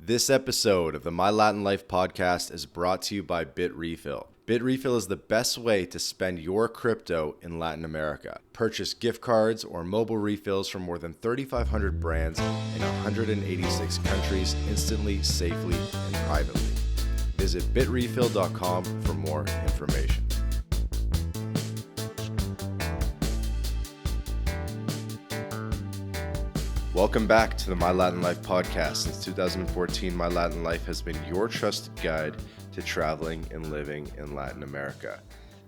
This episode of the My Latin Life podcast is brought to you by BitRefill. BitRefill is the best way to spend your crypto in Latin America. Purchase gift cards or mobile refills from more than 3,500 brands in 186 countries instantly, safely, and privately. Visit bitrefill.com for more information. Welcome back to the My Latin Life podcast. Since 2014, My Latin Life has been your trusted guide to traveling and living in Latin America.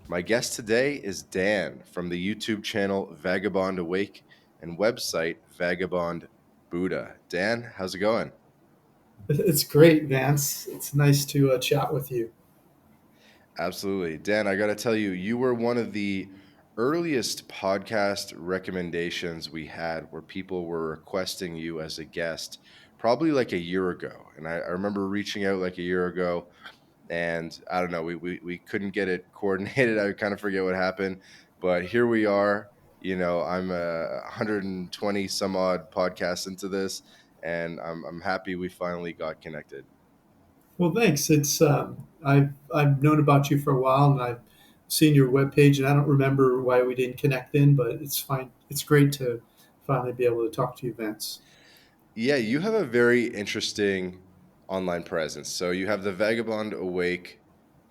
My guest today is Dan from the YouTube channel Vagabond Awake and website Vagabond Buddha. Dan, how's it going? It's great, Vance. It's nice to chat with you. Absolutely. Dan, I got to tell you, you were one of the earliest podcast recommendations we had where people were requesting you as a guest probably like a year ago. And I remember reaching out like a year ago and I don't know, we couldn't get it coordinated. I kind of forget what happened, but here we are. You know, I'm 120 some odd podcasts into this and I'm happy we finally got connected. Well, thanks. It's I've known about you for a while, and I've seen your webpage, and I don't remember why we didn't connect then, but it's fine. It's great to finally be able to talk to you, Vance. Yeah, you have a very interesting online presence. So you have the Vagabond Awake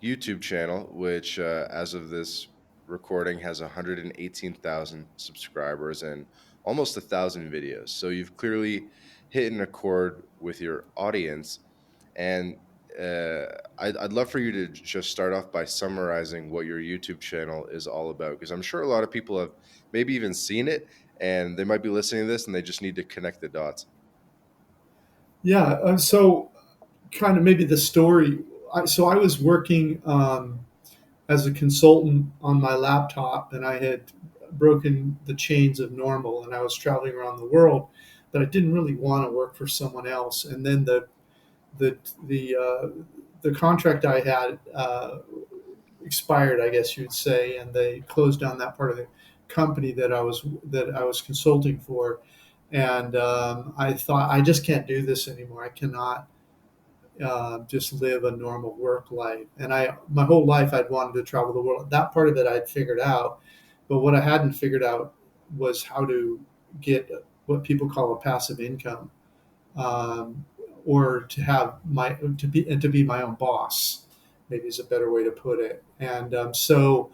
YouTube channel, which, as of this recording, has 118,000 subscribers and almost 1,000 videos. So you've clearly hit an accord with your audience. And uh, I'd love for you to just start off by summarizing what your YouTube channel is all about, because I'm sure a lot of people have maybe even seen it and they might be listening to this and they just need to connect the dots. Yeah. So, kind of maybe the story. I was working as a consultant on my laptop, and I had broken the chains of normal, and I was traveling around the world, but I didn't really want to work for someone else. And then the the uh, the contract I had expired, I guess you'd say, and they closed down that part of the company that I was consulting for. And I thought, I just can't do this anymore. I cannot just live a normal work life. And my whole life, I'd wanted to travel the world. That part of it I'd figured out, but what I hadn't figured out was how to get what people call a passive income, um, or to have my to be my own boss. Maybe is a better way to put it. And so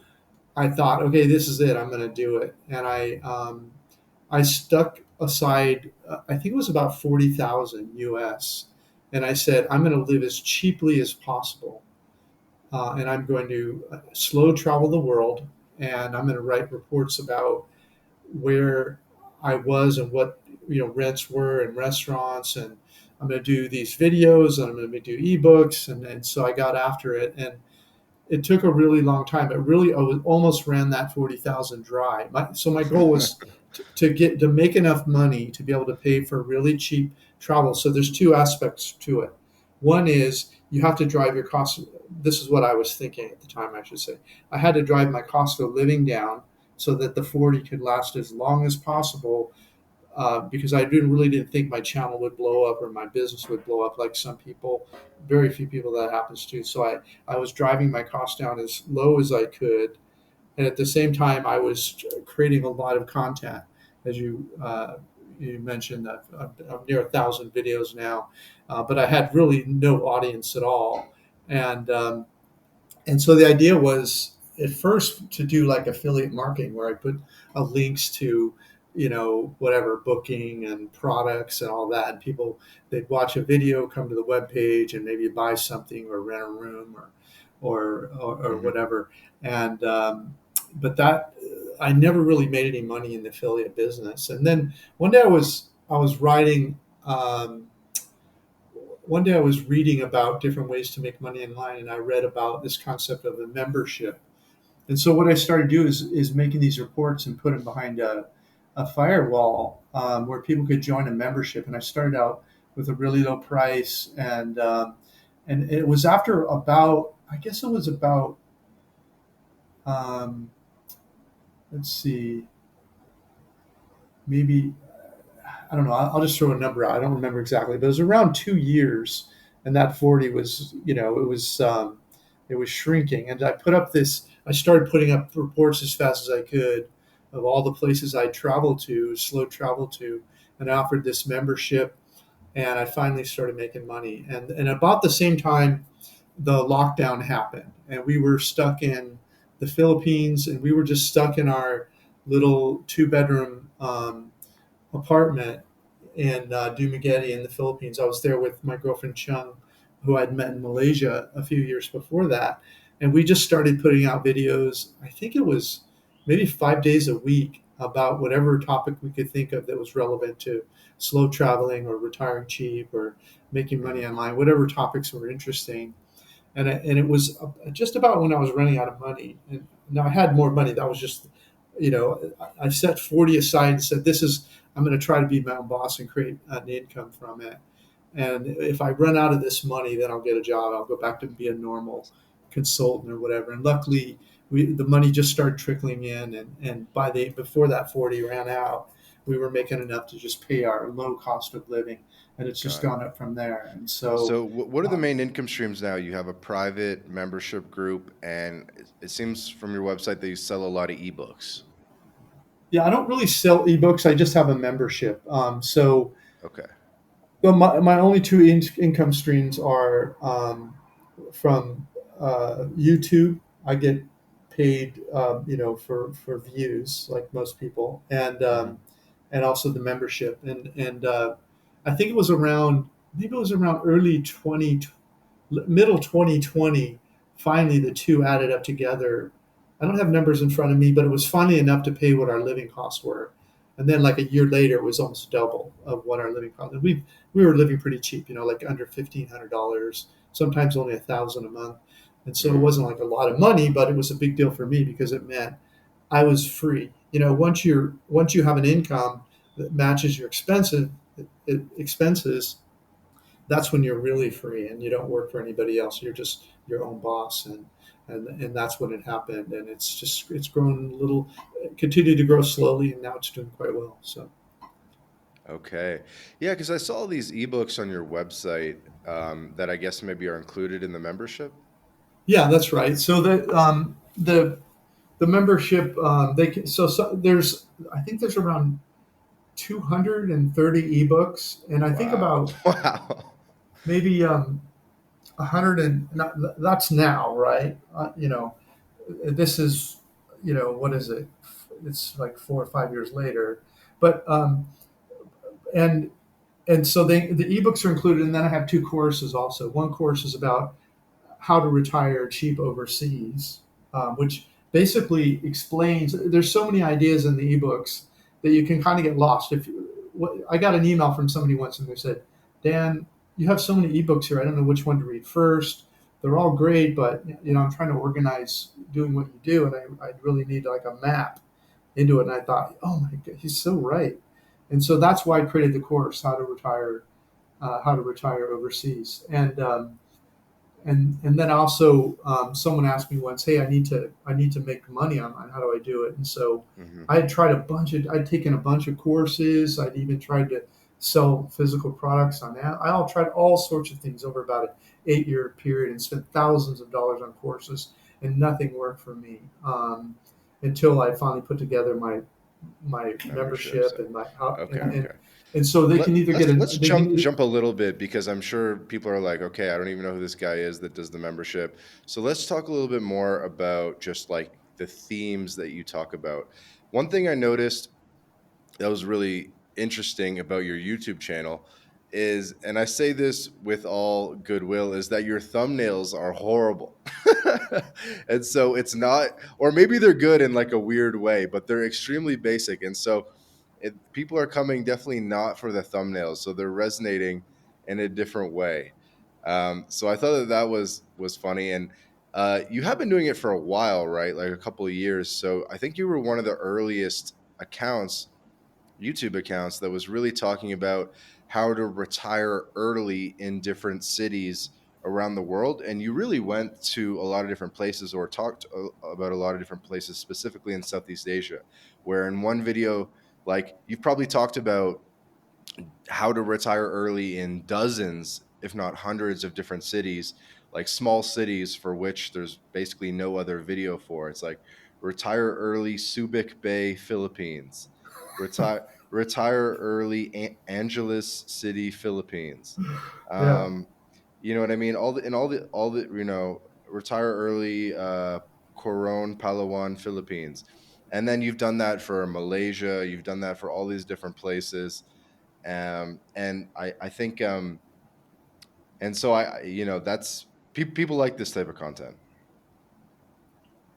I thought, okay, this is it. I'm going to do it. And I stuck aside, I think it was about 40,000 US. And I said, I'm going to live as cheaply as possible. And I'm going to slow travel the world. And I'm going to write reports about where I was and what, rents were in restaurants. And I'm going to do these videos and I'm going to do ebooks. And so I got after it. And it took a really long time. It really almost ran that 40,000 dry. So my goal was to make enough money to be able to pay for really cheap travel. So there's two aspects to it. One is you have to drive your cost. This is what I was thinking at the time, I should say. I had to drive my cost of living down so that the 40 could last as long as possible, because I really didn't think my channel would blow up or my business would blow up like some people, very few people that happens to. So I was driving my costs down as low as I could. And at the same time, I was creating a lot of content. As you mentioned, that I'm near 1,000 videos now, but I had really no audience at all. And and so the idea was at first to do like affiliate marketing, where I put links to, whatever booking and products and all that, and people, they'd watch a video, come to the web page, and maybe buy something or rent a room or Hmm. whatever. And but that I never really made any money in the affiliate business. And then one day I was writing. One day I was reading about different ways to make money online, and I read about this concept of a membership. And so what I started to do is making these reports and put them behind a firewall, where people could join a membership. And I started out with a really low price, and it was after about, I guess it was about, um, let's see, maybe I don't know. I'll just throw a number out. I don't remember exactly, but it was around 2 years, and that 40 was, it was shrinking. And I put up this. I started putting up reports as fast as I could of all the places I traveled to, slow travel to, and I offered this membership. And I finally started making money. And about the same time, the lockdown happened, and we were stuck in the Philippines, and we were just stuck in our little two-bedroom apartment in Dumaguete in the Philippines. I was there with my girlfriend Chung, who I'd met in Malaysia a few years before that, and we just started putting out videos. I think it was maybe 5 days a week about whatever topic we could think of that was relevant to slow traveling or retiring cheap or making money Mhm. online, whatever topics were interesting. And it was just about when I was running out of money. And now I had more money. That was just, I set 40 aside and said, this is, I'm going to try to be my own boss and create an income from it. And if I run out of this money, then I'll get a job. I'll go back to be a normal consultant or whatever. And luckily, the money just started trickling in. And before that 40 ran out, we were making enough to just pay our low cost of living. And it's just Got it. gone up from there. And so, So, what are the uh, main income streams now? You have a private membership group, and it seems from your website that you sell a lot of ebooks. yeah, I don't really sell ebooks. I just have a membership. Okay. Well, my only two income streams are from YouTube. I get paid, for views, like most people, Hmm. and also the membership. And I think it was around, maybe it was around early 20, middle 2020. Finally, the two added up together. I don't have numbers in front of me, but it was finally enough to pay what our living costs were. And then, like a year later, it was almost double of what our living costs. And we were living pretty cheap, like under $1,500, sometimes only 1,000 a month. And so it Mm, wasn't like a lot of money, but it was a big deal for me because it meant I was free. Once you have an income that matches your expenses, that's when you're really free and you don't work for anybody else. You're just your own boss, and that's when it happened. And it's grown a little, continued to grow slowly, and now it's doing quite well. So okay. Yeah, because I saw these ebooks on your website that I guess maybe are included in the membership. yeah, that's right. So the membership, there's, I think there's around 230 ebooks, and I think Wow. about Wow. maybe 100, and not, that's now, right? This is, what is it? It's like 4 or 5 years later, but and so the ebooks are included, and then I have two courses also. One course is about how to retire cheap overseas, which basically explains. There's so many ideas in the ebooks that you can kind of get lost. I got an email from somebody once, and they said, "Dan, you have so many ebooks here. I don't know which one to read first. They're all great, but I'm trying to organize doing what you do, and I really need like a map into it." And I thought, "Oh my God, he's so right." And so that's why I created the course, how to retire overseas, and then also someone asked me once, "Hey, I need to make money online. How do I do it?" And so Hmm. I'd taken a bunch of courses. I'd even tried to sell physical products on that. I all tried all sorts of things over about an 8 year period and spent thousands of dollars on courses, and nothing worked for me until I finally put together my Membership. membership So, and my okay, okay. and so they Let can either get let's they can jump a little bit because I'm sure people are like, okay, I don't even know who this guy is that does the membership. So let's talk a little bit more about just like the themes that you talk about. One thing I noticed that was really interesting about your YouTube channel is, and I say this with all goodwill, is that your thumbnails are horrible. And so it's not, or maybe they're good in like a weird way, but they're extremely basic. And so people are coming definitely not for the thumbnails. So they're resonating in a different way. So I thought that was funny. And you have been doing it for a while, right? Like a couple of years. So I think you were one of the earliest accounts YouTube accounts that was really talking about how to retire early in different cities around the world. And you really went to a lot of different places or talked about a lot of different places, specifically in Southeast Asia, where in one video, like you've probably talked about how to retire early in dozens, if not hundreds, of different cities, like small cities for which there's basically no other video for. It's like retire early, Subic Bay, Philippines. Retire early, Angeles City, Philippines. Yeah. Um, you know what I mean? All the retire early, Coron, Palawan, Philippines. And then you've done that for Malaysia. You've done that for all these different places. And I think and so that's people like this type of content.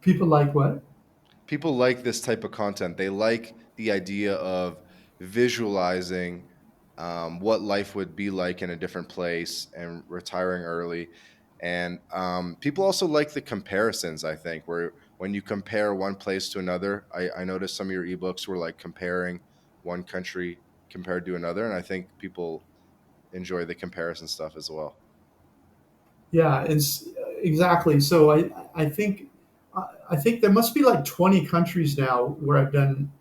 People like what? People like this type of content. They like the idea of visualizing what life would be like in a different place and retiring early. And people also like the comparisons, I think, where when you compare one place to another, I noticed some of your ebooks were like comparing one country compared to another. And I think people enjoy the comparison stuff as well. Yeah, it's exactly. So I think there must be like 20 countries now where I've done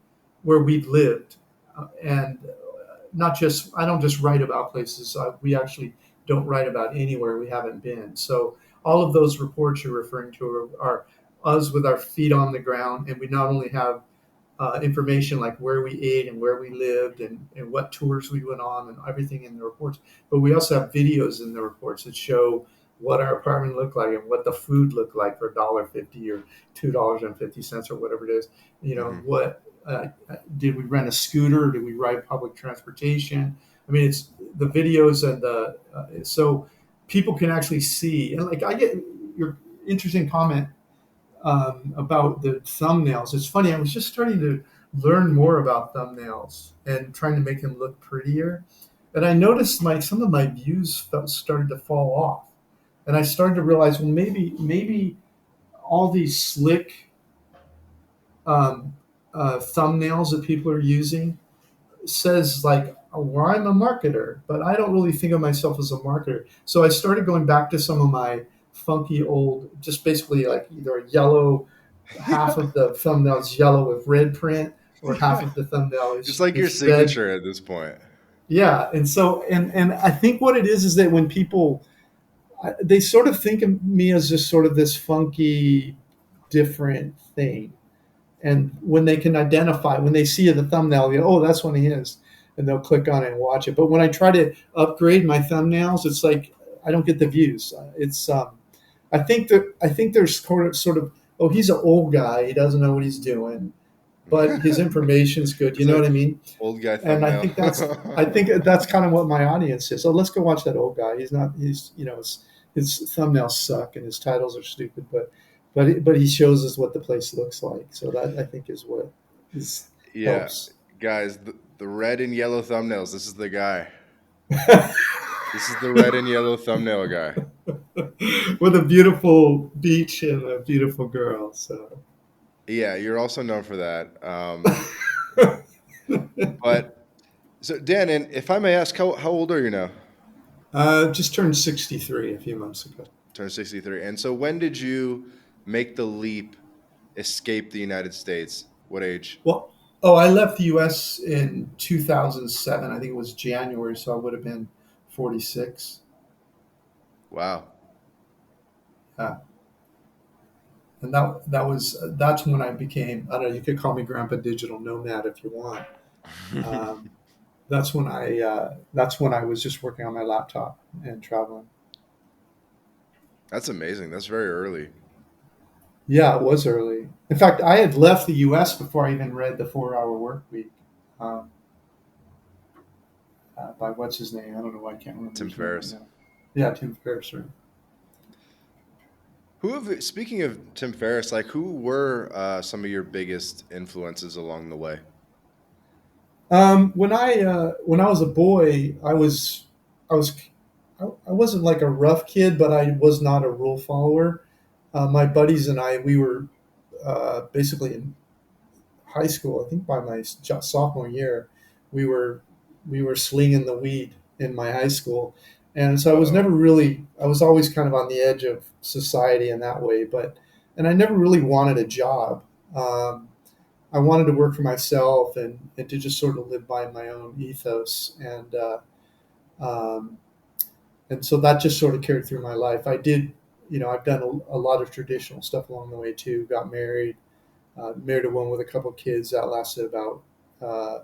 where we've lived, and not just I don't just write about places. We actually don't write about anywhere we haven't been. So all of those reports you're referring to are us with our feet on the ground, and we not only have information like where we ate and where we lived and what tours we went on and everything in the reports. But we also have videos in the reports that show what our apartment looked like and what the food looked like for $1.50 or $2.50 or whatever it is. You know, Hmm. what did we rent a scooter? Did we ride public transportation? I mean, it's the videos and the so people can actually see. And like I get your interesting comment about the thumbnails. It's funny. I was just starting to learn more about thumbnails and trying to make them look prettier. And I noticed some of my views started to fall off. And I started to realize, well, maybe all these slick um, thumbnails that people are using says like, oh, well, I'm a marketer, but I don't really think of myself as a marketer. So I started going back to some of my funky old, just basically like either a yellow, half of the thumbnail is yellow with red print, or half of the thumbnail It's like your is red. signature at this point. Yeah, and so and I think what it is that when people they sort of think of me as just sort of this funky, different thing, and when they can identify, when they see the thumbnail, you know, oh, that's one of his, and they'll click on it and watch it. But when I try to upgrade my thumbnails, it's like I don't get the views. It's I think there's sort of oh, he's an old guy, he doesn't know what he's doing, but his information's good. You It's know a what I mean? old guy And thumbnail. I think that's kind of what my audience is. So let's go watch that old guy. He's not he's you know his thumbnails suck and his titles are stupid, but he shows us what the place looks like. So that I think is what is Yeah, helps. guys, the red and yellow thumbnails. This is the guy. This is the red and yellow thumbnail guy. With a beautiful beach and a beautiful girl. So Yeah, you're also known for that. But so Dan, and if I may ask, how old are you now? just turned 63 a few months ago. Turned 63. And so when did you make the leap, escape the United States? What age? Well, oh, I left the U.S. in 2007. I think it was January, so I would have been 46. Wow. Yeah. And that's when I became, I don't know, you could call me Grandpa Digital Nomad if you want. Um, that's when I was just working on my laptop and traveling. That's amazing. That's very early. Yeah, it was early. In fact, I had left the U.S. before I even read the 4 Hour Work Week um, by what's his name? I don't know why I can't remember Tim his name right Ferriss. now. Yeah, Tim Ferriss. Right? Speaking of Tim Ferriss, like who were some of your biggest influences along the way? When I was a boy, I was I wasn't like a rough kid, but I was not a rule follower. My buddies and I, we were basically in high school. I think by my sophomore year, we were we were slinging the weed in my high school, and so I was Uh-oh. never really. I was always kind of on the edge of society in that way, but and I never really wanted a job. Um, I wanted to work for myself and to just sort of live by my own ethos. Um, and so that just sort of carried through my life. I did, I've done a lot of traditional stuff along the way too. Got married, married a woman with a couple of kids that lasted about, uh,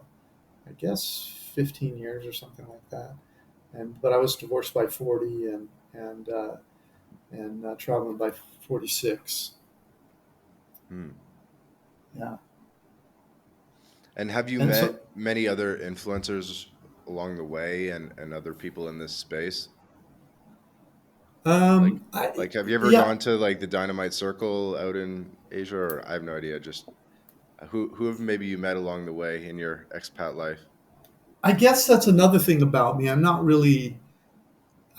I guess, 15 years or something like that. But I was divorced by 40 and traveling by 46. Hmm. Yeah. And have you And so, met many other influencers along the way and other people in this space? Like I, have you ever yeah, gone to like the Dynamite Circle out in Asia, or I have no idea, just who have maybe you met along the way in your expat life? I guess that's another thing about me. I'm not really.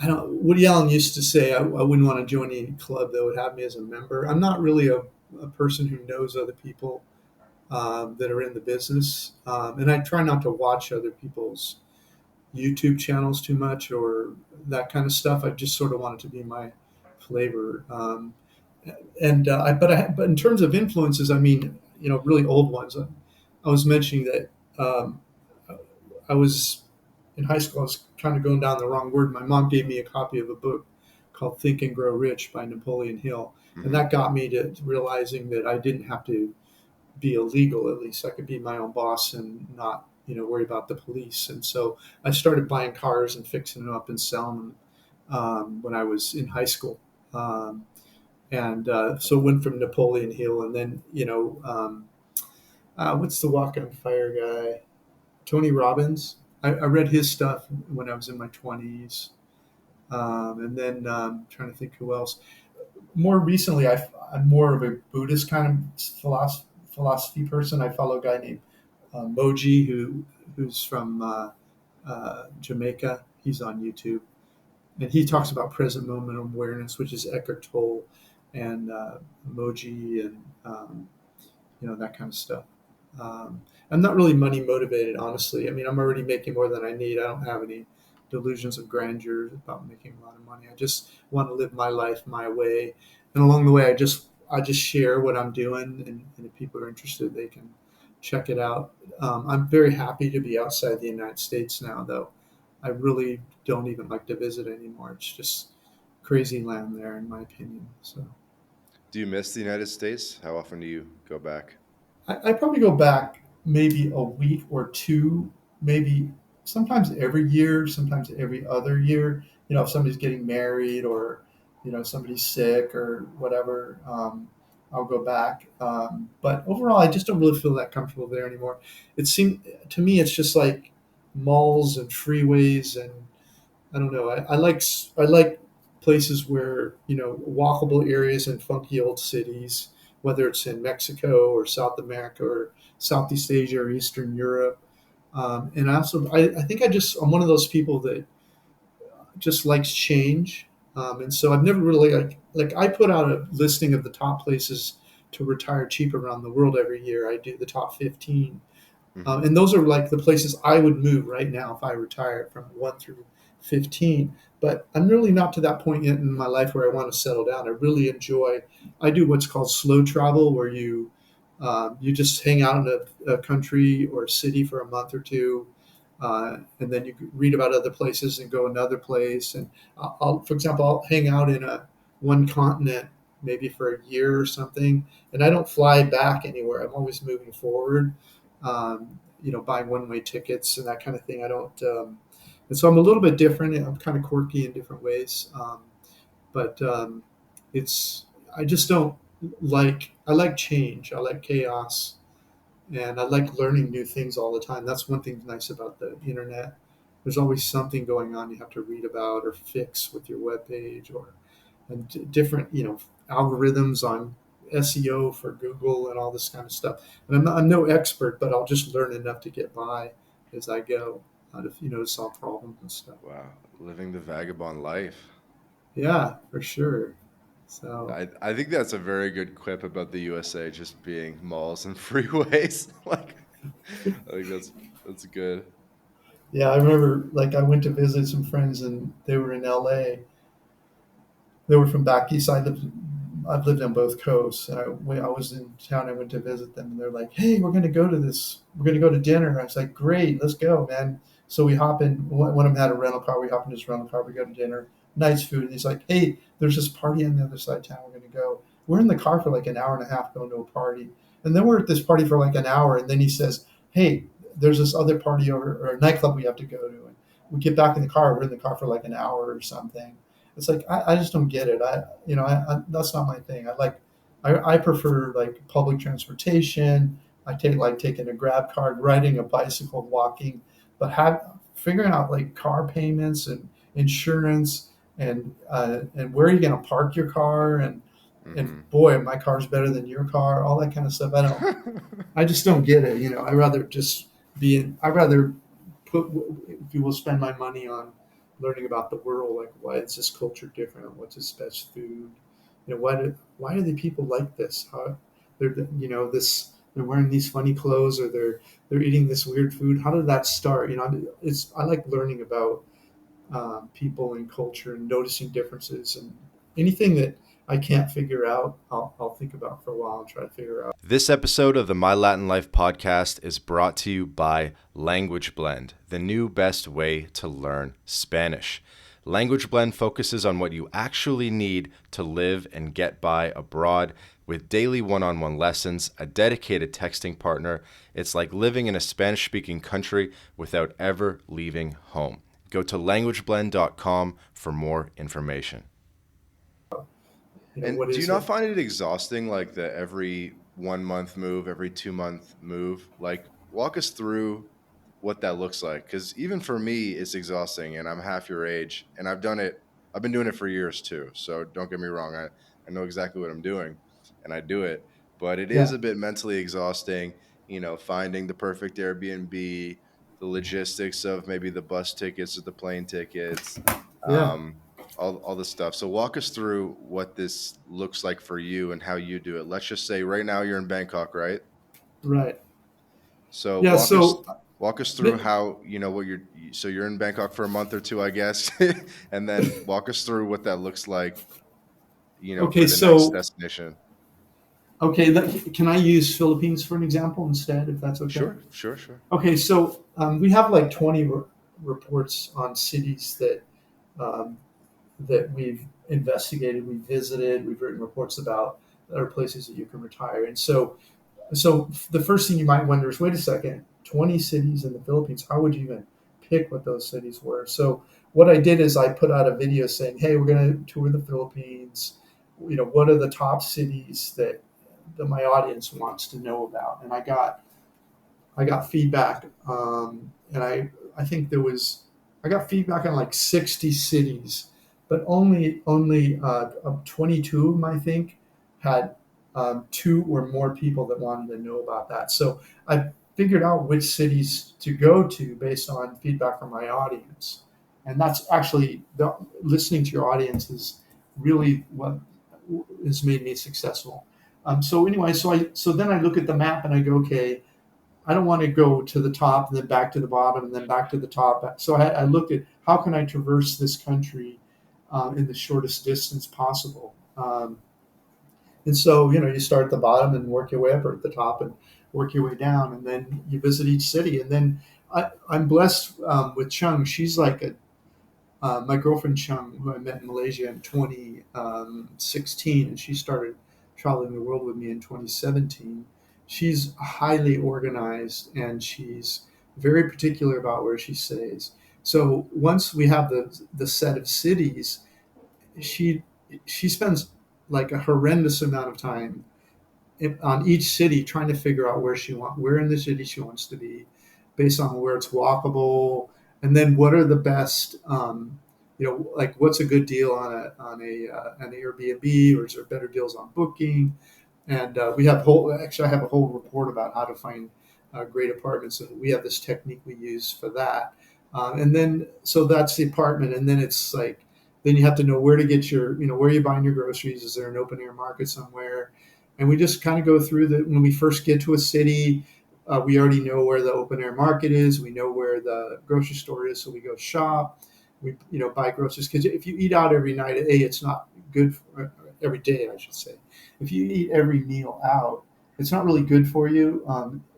I don't. Woody Allen used to say I wouldn't want to join any club that would have me as a member. I'm not really a person who knows other people that are in the business, and I try not to watch other people's YouTube channels too much or that kind of stuff. I just sort of want it to be my flavor. But in terms of influences, I mean, really old ones. I was mentioning that I was in high school. I was kind of going down the wrong word. My mom gave me a copy of a book called Think and Grow Rich by Napoleon Hill, and Hmm. that got me to realizing that I didn't have to be illegal. At least I could be my own boss and not, worry about the police. And so I started buying cars and fixing them up and selling them when I was in high school. And so it went from Napoleon Hill, and then what's the Walk on Fire guy? Tony Robbins. I read his stuff when I was in my 20s. And then trying to think who else. More recently, I'm more of a Buddhist kind of philosophy person. I follow a guy named Moji who's from Jamaica. He's on YouTube, and he talks about present moment awareness, which is Eckhart Tolle and Moji and that kind of stuff. Um, I'm not really money motivated, honestly. I mean, I'm already making more than I need. I don't have any delusions of grandeur about making a lot of money. I just want to live my life my way, and along the way, I just share what I'm doing, and if people are interested, they can check it out. I'm very happy to be outside the United States now, though. I really don't even like to visit anymore. It's just crazy land there, in my opinion. So. Do you miss the United States? How often do you go back? I probably go back maybe a week or two, maybe sometimes every year, sometimes every other year. If somebody's getting married or somebody's sick or whatever, I'll go back. But overall, I just don't really feel that comfortable there anymore. It seemed to me it's just like malls and freeways and I don't know. I like places where walkable areas in funky old cities, whether it's in Mexico or South America or Southeast Asia or Eastern Europe. And I think I'm one of those people that just likes change. And so I've never really like I put out a listing of the top places to retire cheap around the world every year. I do the top 15, Hmm. and those are like the places I would move right now if I retired from 1 through 15. But I'm really not to that point yet in my life where I want to settle down. I do what's called slow travel, where you just hang out in a country or a city for a month or two. And then you read about other places and go another place. And for example, I'll hang out in one continent maybe for a year or something, and I don't fly back anywhere. I'm always moving forward, buying one-way tickets and that kind of thing. I don't, and so I'm a little bit different. I'm kind of quirky in different ways, but it's I just don't like. I like change. I like chaos, and I like learning new things all the time. That's one thing nice about the internet. There's always something going on you have to read about or fix with your web page or and different algorithms on SEO for Google and all this kind of stuff. And I'm no expert, but I'll just learn enough to get by as I go, to solve problems and stuff. Wow, living the vagabond life. Yeah, for sure. So I think that's a very good quip about the USA just being malls and freeways. Like, I think that's good. yeah, I remember like I went to visit some friends and they were in LA. They were from back east. I lived I've lived on both coasts. And when I was in town, I went to visit them, and they're like, "Hey, we're going to go to this. We're going to go to dinner." I was like, "Great, let's go, man." So we hop in. One of them had a rental car. We hop in his rental car. We go to dinner. Nice food. And he's like, "Hey, there's this party on the other side of town. We're going to go." We're in the car for like an hour and a half going to a party, and then we're at this party for like an hour, and then he says, "Hey, there's this other party over or a nightclub we have to go to." And we get back in the car. We're in the car for like an hour or something. It's like I just don't get it. That's not my thing. I prefer like public transportation. I take like taking a grab card, riding a bicycle, walking, but figuring out like car payments and insurance and where are you going to park your car and Hmm. boy, my car's better than your car, all that kind of stuff. I just don't get it. I rather just I rather put, if you will, spend my money on learning about the world, like why is this culture different? What's its best food? Why are the people like this? How they're wearing these funny clothes or they're eating this weird food. How did that start? I like learning about people and culture and noticing differences and anything that I can't figure out, I'll think about for a while and try to figure out. This episode of the My Latin Life podcast is brought to you by Language Blend, the new best way to learn Spanish. Language Blend focuses on what you actually need to live and get by abroad with daily one-on-one lessons, a dedicated texting partner. It's like living in a Spanish-speaking country without ever leaving home. Go to languageblend.com for more information. And What do you is not it? find it exhausting, like the every 1 month move, every 2 month move? Like, walk us through what that looks like. Because even for me, it's exhausting, and I'm half your age, and I've done it. I've been doing it for years too. So don't get me wrong. I know exactly what I'm doing, and I do it. But it is Yeah, a bit mentally exhausting, finding the perfect Airbnb, the logistics of maybe the bus tickets or the plane tickets, yeah, um, all the stuff. So walk us through what this looks like for you and how you do it. Let's just say right now you're in Bangkok, right? right. So Yeah, walk us through th- how what you're in Bangkok for a month or two, I guess, and then walk us through what that looks like, okay, for the next so destination. okay, can I use Philippines for an example instead, if that's okay? Sure, sure, sure. Okay, so we have like 20 reports on cities um, that we've investigated, we've visited, we've written reports about that are places that you can retire. And so the first thing you might wonder is, wait a second, 20 cities in the Philippines, how would you even pick what those cities were? So what I did is I put out a video saying, hey, we're going to tour the Philippines. What are the top cities that my audience wants to know about? And I got feedback, and I think I got feedback on like 60 cities, but only 22 of them I think had two or more people that wanted to know about that. So I figured out which cities to go to based on feedback from my audience, and that's actually listening to your audience is really what has made me successful. So anyway, so then I look at the map and I go, okay, I don't want to go to the top and then back to the bottom and then back to the top. So I looked at how can I traverse this country in the shortest distance possible. And so you start at the bottom and work your way up, or at the top and work your way down, and then you visit each city. And then I'm blessed with Chung. She's like my girlfriend Chung, who I met in Malaysia in 2016, and she started traveling the world with me in 2017. She's highly organized and she's very particular about where she stays. So once we have the set of cities, she she spends like a horrendous amount of time on each city trying to figure out where in the city she wants to be based on where it's walkable, and then what are the best like what's a good deal an Airbnb, or is there better deals on Booking. And we have I have a whole report about how to find great apartments, and we have this technique we use for that. And then so that's the apartment, and then it's like then you have to know where to get where you're buying your groceries. Is there an open air market somewhere? And we just kind of go through when we first get to a city. We already know where the open air market is. We know where the grocery store is, so we go shop. We buy groceries, because if you eat out every night, it's not good. every day, I should say. If you eat every meal out, it's not really good for you.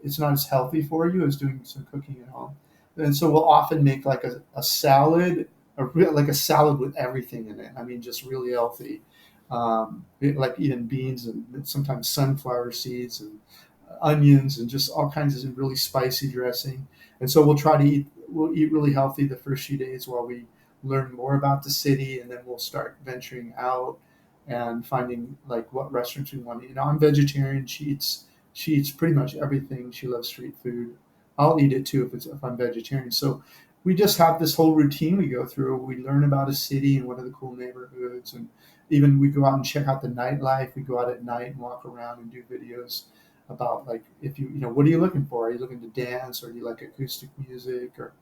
It's not as healthy for you as doing some cooking at home. And so we'll often make like a salad, like a salad with everything in it. I mean, just really healthy, like even beans and sometimes sunflower seeds and onions and just all kinds of really spicy dressing. And so we'll eat really healthy the first few days while we learn more about the city, and then we'll start venturing out and finding like what restaurants we want to eat. I'm vegetarian. She eats pretty much everything. She loves street food. I'll eat it too if I'm vegetarian. So we just have this whole routine we go through. We learn about a city and what are the cool neighborhoods, and even we go out and check out the nightlife. We go out at night and walk around and do videos about like if what are you looking for? Are you looking to dance, or do you like acoustic music? Or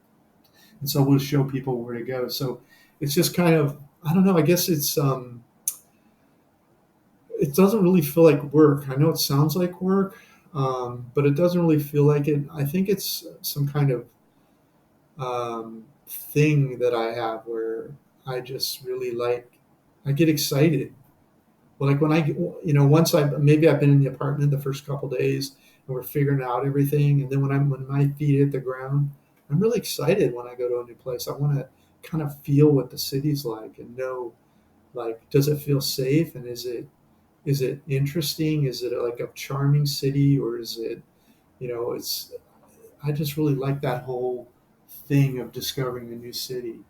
and so we'll show people where to go. So it's just kind of, I don't know. I guess it doesn't really feel like work. I know it sounds like work, but it doesn't really feel like it. I think it's some kind of thing that I have where I just really like. I get excited. Well, like when once maybe I've been in the apartment the first couple days and we're figuring out everything, and then when my feet hit the ground, I'm really excited when I go to a new place. I want to kind of feel what the city's like and know, like, does it feel safe, and is it interesting? Is it like a charming city, or is it, it's I just really like that whole thing of discovering a new city.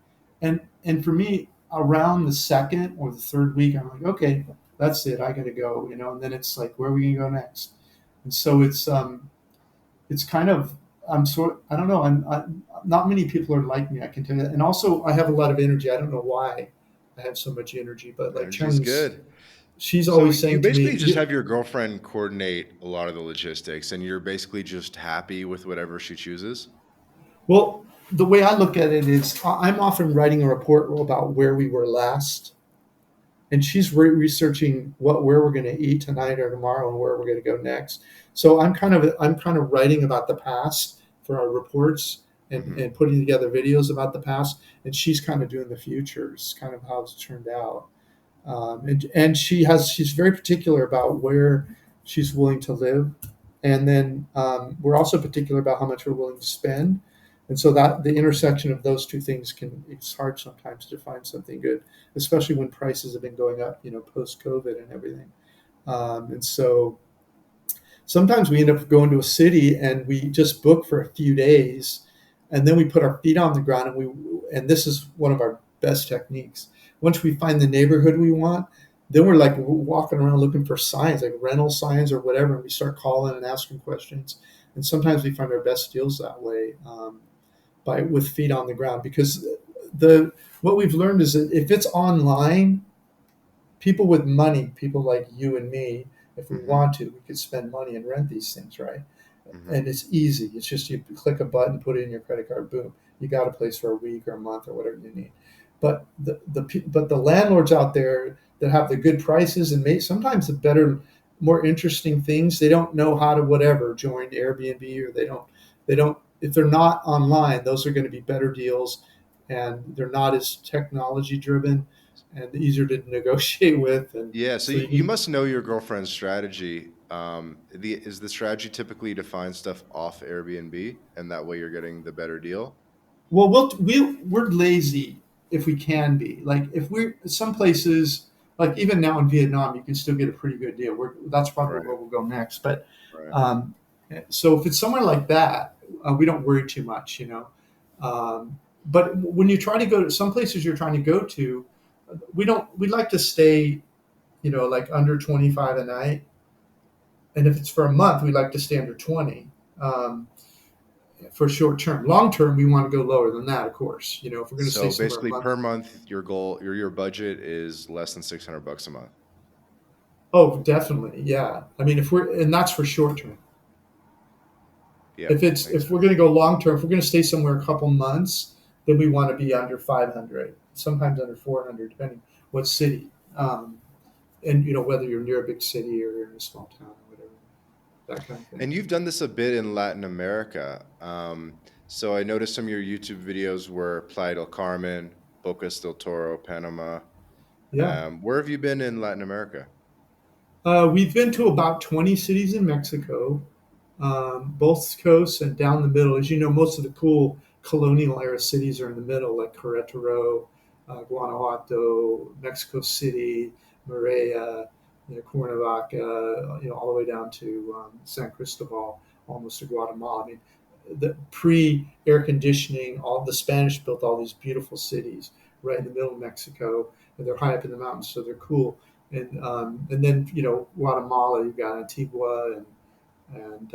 And for me, around the second or the third week, I'm like, okay, that's it. I got to go, And then it's like, where are we gonna go next? And so it's kind of I don't know. Not many people are like me. I can tell you that. And also, I have a lot of energy. I don't know why I have so much energy, but like Energy's Cheng's, good. she's So always you saying to basically me, just you, have your girlfriend coordinate a lot of the logistics, and you're basically just happy with whatever she chooses. well, the way I look at it is, I'm often writing a report about where we were last, and she's researching where we're going to eat tonight or tomorrow and where we're going to go next. So I'm kind of writing about the past for our reports, and, Hmm. and putting together videos about the past, and she's kind of doing the future. It's kind of how it's turned out. And she's very particular about where she's willing to live, and then we're also particular about how much we're willing to spend, and so that the intersection of those two things it's hard sometimes to find something good, especially when prices have been going up, post COVID and everything. And so sometimes we end up going to a city and we just book for a few days, and then we put our feet on the ground, and this is one of our best techniques. Once we find the neighborhood we want, then we're like walking around looking for signs, like rental signs or whatever, and we start calling and asking questions. And sometimes we find our best deals that way, by with feet on the ground, because the what we've learned is that if it's online, people with money, people like you and me, if we Hmm. want to, we could spend money and rent these things, right? Hmm. And it's easy. It's just you click a button, put it in your credit card, boom, you got a place for a week or a month or whatever you need. But the landlords out there that have the good prices and sometimes the better, more interesting things, they don't know how to whatever join Airbnb, or they don't if they're not online, those are going to be better deals, and they're not as technology driven and easier to negotiate with, and Yeah, so so you you need. must know your girlfriend's strategy. Is the strategy typically to find stuff off Airbnb, and that way you're getting the better deal? Well, we're lazy if we can be. Like if we're some places, like even now in Vietnam, you can still get a pretty good deal. That's probably where Right, we'll go next. But right. um, so if it's somewhere like that, we don't worry too much. But when you try to go to some places you're trying to go to, we'd like to stay, like under 25 a night, and if it's for a month, we'd like to stay under 20. Um, for short term. Long term, we want to go lower than that, of course. If we're going to stay So somewhere a basically, month. per month, your budget is less than $600 a month. Oh, definitely, yeah. I mean, and that's for short term. Yep, If makes we're sense. going to go long term, if we're going to stay somewhere a couple months, then we want to be under 500, sometimes under 400, depending what city, and whether you're near a big city or you're in a small town or whatever, that kind of thing. And you've done this a bit in Latin America. So I noticed some of your YouTube videos were Playa del Carmen, Bocas del Toro, Panama. Yeah. Where have you been in Latin America? We've been to about 20 cities in Mexico, both coasts and down the middle. As you know, most of the cool colonial era cities are in the middle, like Querétaro, Guanajuato, Mexico City, Maria, Cuernavaca, all the way down to San Cristobal, almost to Guatemala. I mean, the pre-air conditioning, all the Spanish built all these beautiful cities right in the middle of Mexico, and they're high up in the mountains, so they're cool. And then Guatemala, you've got Antigua and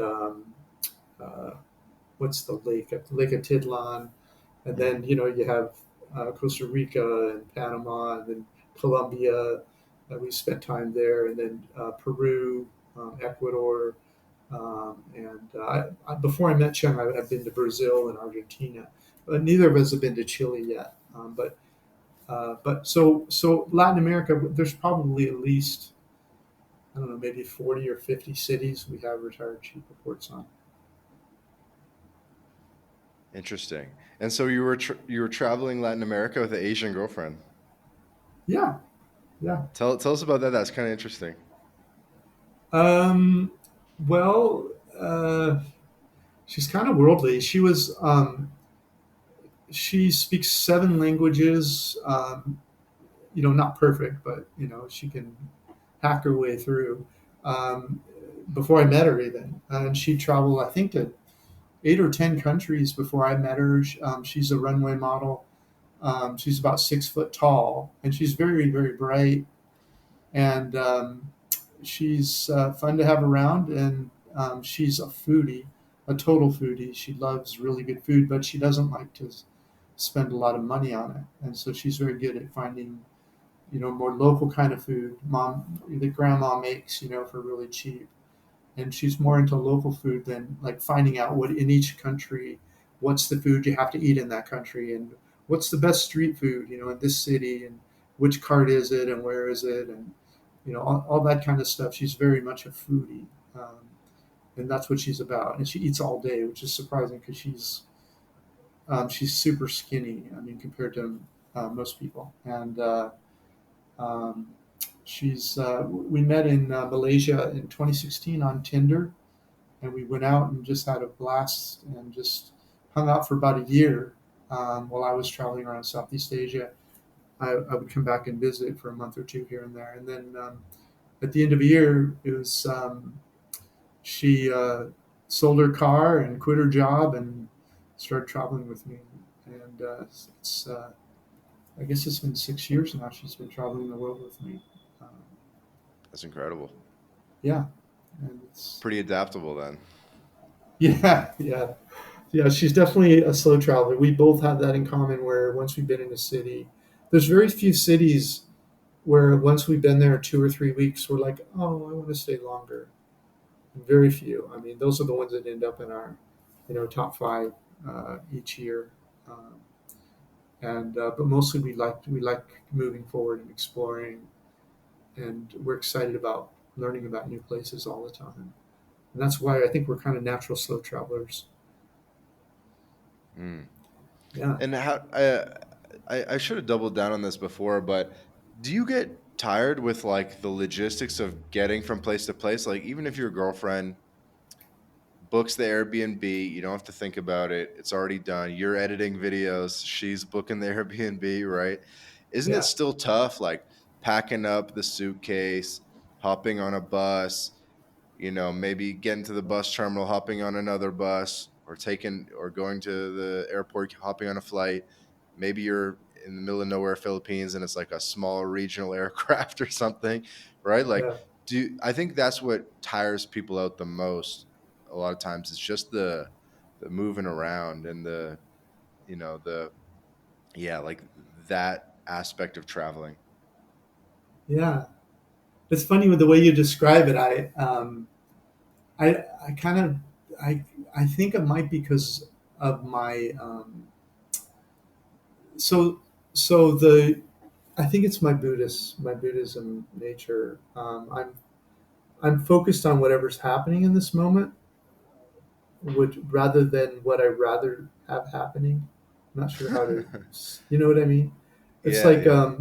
uh, what's the lake? Lake Atitlan, and Hmm. then you have Costa Rica and Panama, and then Colombia. We spent time there, and then Peru, Ecuador, and before I met Cheng, I've been to Brazil and Argentina, but neither of us have been to Chile yet. But Latin America, there's probably at least I don't know, maybe 40 or 50 cities we have retired chief reports on. Interesting. And so you were traveling Latin America with an Asian girlfriend. Yeah, yeah. Tell us about that. That's kind of interesting. Um, well, she's kind of worldly. She speaks 7 languages. Not perfect, but she can hack her way through. Um, Before I met her, even, and she traveled, I think, to 8 or 10 countries before I met her. She's a runway model. She's about 6 foot tall, and she's very, very bright, and she's fun to have around. And she's a foodie, a total foodie. She loves really good food, but she doesn't like to spend a lot of money on it. And so she's very good at finding, more local kind of food, mom that grandma makes, for really cheap. And she's more into local food than like finding out what in each country, what's the food you have to eat in that country, and what's the best street food, in this city, and which cart is it, and where is it, and all that kind of stuff. She's very much a foodie, and that's what she's about. And she eats all day, which is surprising because she's super skinny. I mean, compared to most people, and um, we met in Malaysia in 2016 on Tinder, and we went out and just had a blast and just hung out for about a year while I was traveling around Southeast Asia. I would come back and visit for a month or two here and there, and then at the end of a year, it was she sold her car and quit her job and started traveling with me, and it's I guess it's been 6 years now. She's been traveling the world with me. Um, That's incredible. yeah, and it's Pretty adaptable then. yeah, yeah. Yeah, she's definitely a slow traveler. We both have that in common where once we've been in a city, there's very few cities where once we've been there 2 or 3 weeks, we're like, oh, I want to stay longer. Very few. I mean, those are the ones that end up in our, top five each year. Um, and But mostly we like moving forward and exploring, and we're excited about learning about new places all the time. And that's why I think we're kind of natural slow travelers. Mm. Yeah, And I should have doubled down on this before, but do you get tired with like the logistics of getting from place to place? Like even if your girlfriend books the Airbnb, you don't have to think about it. It's already done. You're editing videos, she's booking the Airbnb, right? Isn't it yeah, still tough like packing up the suitcase, hopping on a bus, maybe getting to the bus terminal, hopping on another bus, or taking or going to the airport, hopping on a flight. Maybe you're in the middle of nowhere, Philippines, and it's like a small regional aircraft or something, right? Like, yeah. I think that's what tires people out the most. A lot of times, it's just the moving around and the yeah, like that aspect of traveling. Yeah, it's funny with the way you describe it. I kind of, I, I think it might be because of my, so, so I think it's my Buddhism nature. I'm focused on whatever's happening in this moment, which rather than what I rather have happening. I'm not sure how to, you know what I mean? It's Yeah, like, yeah.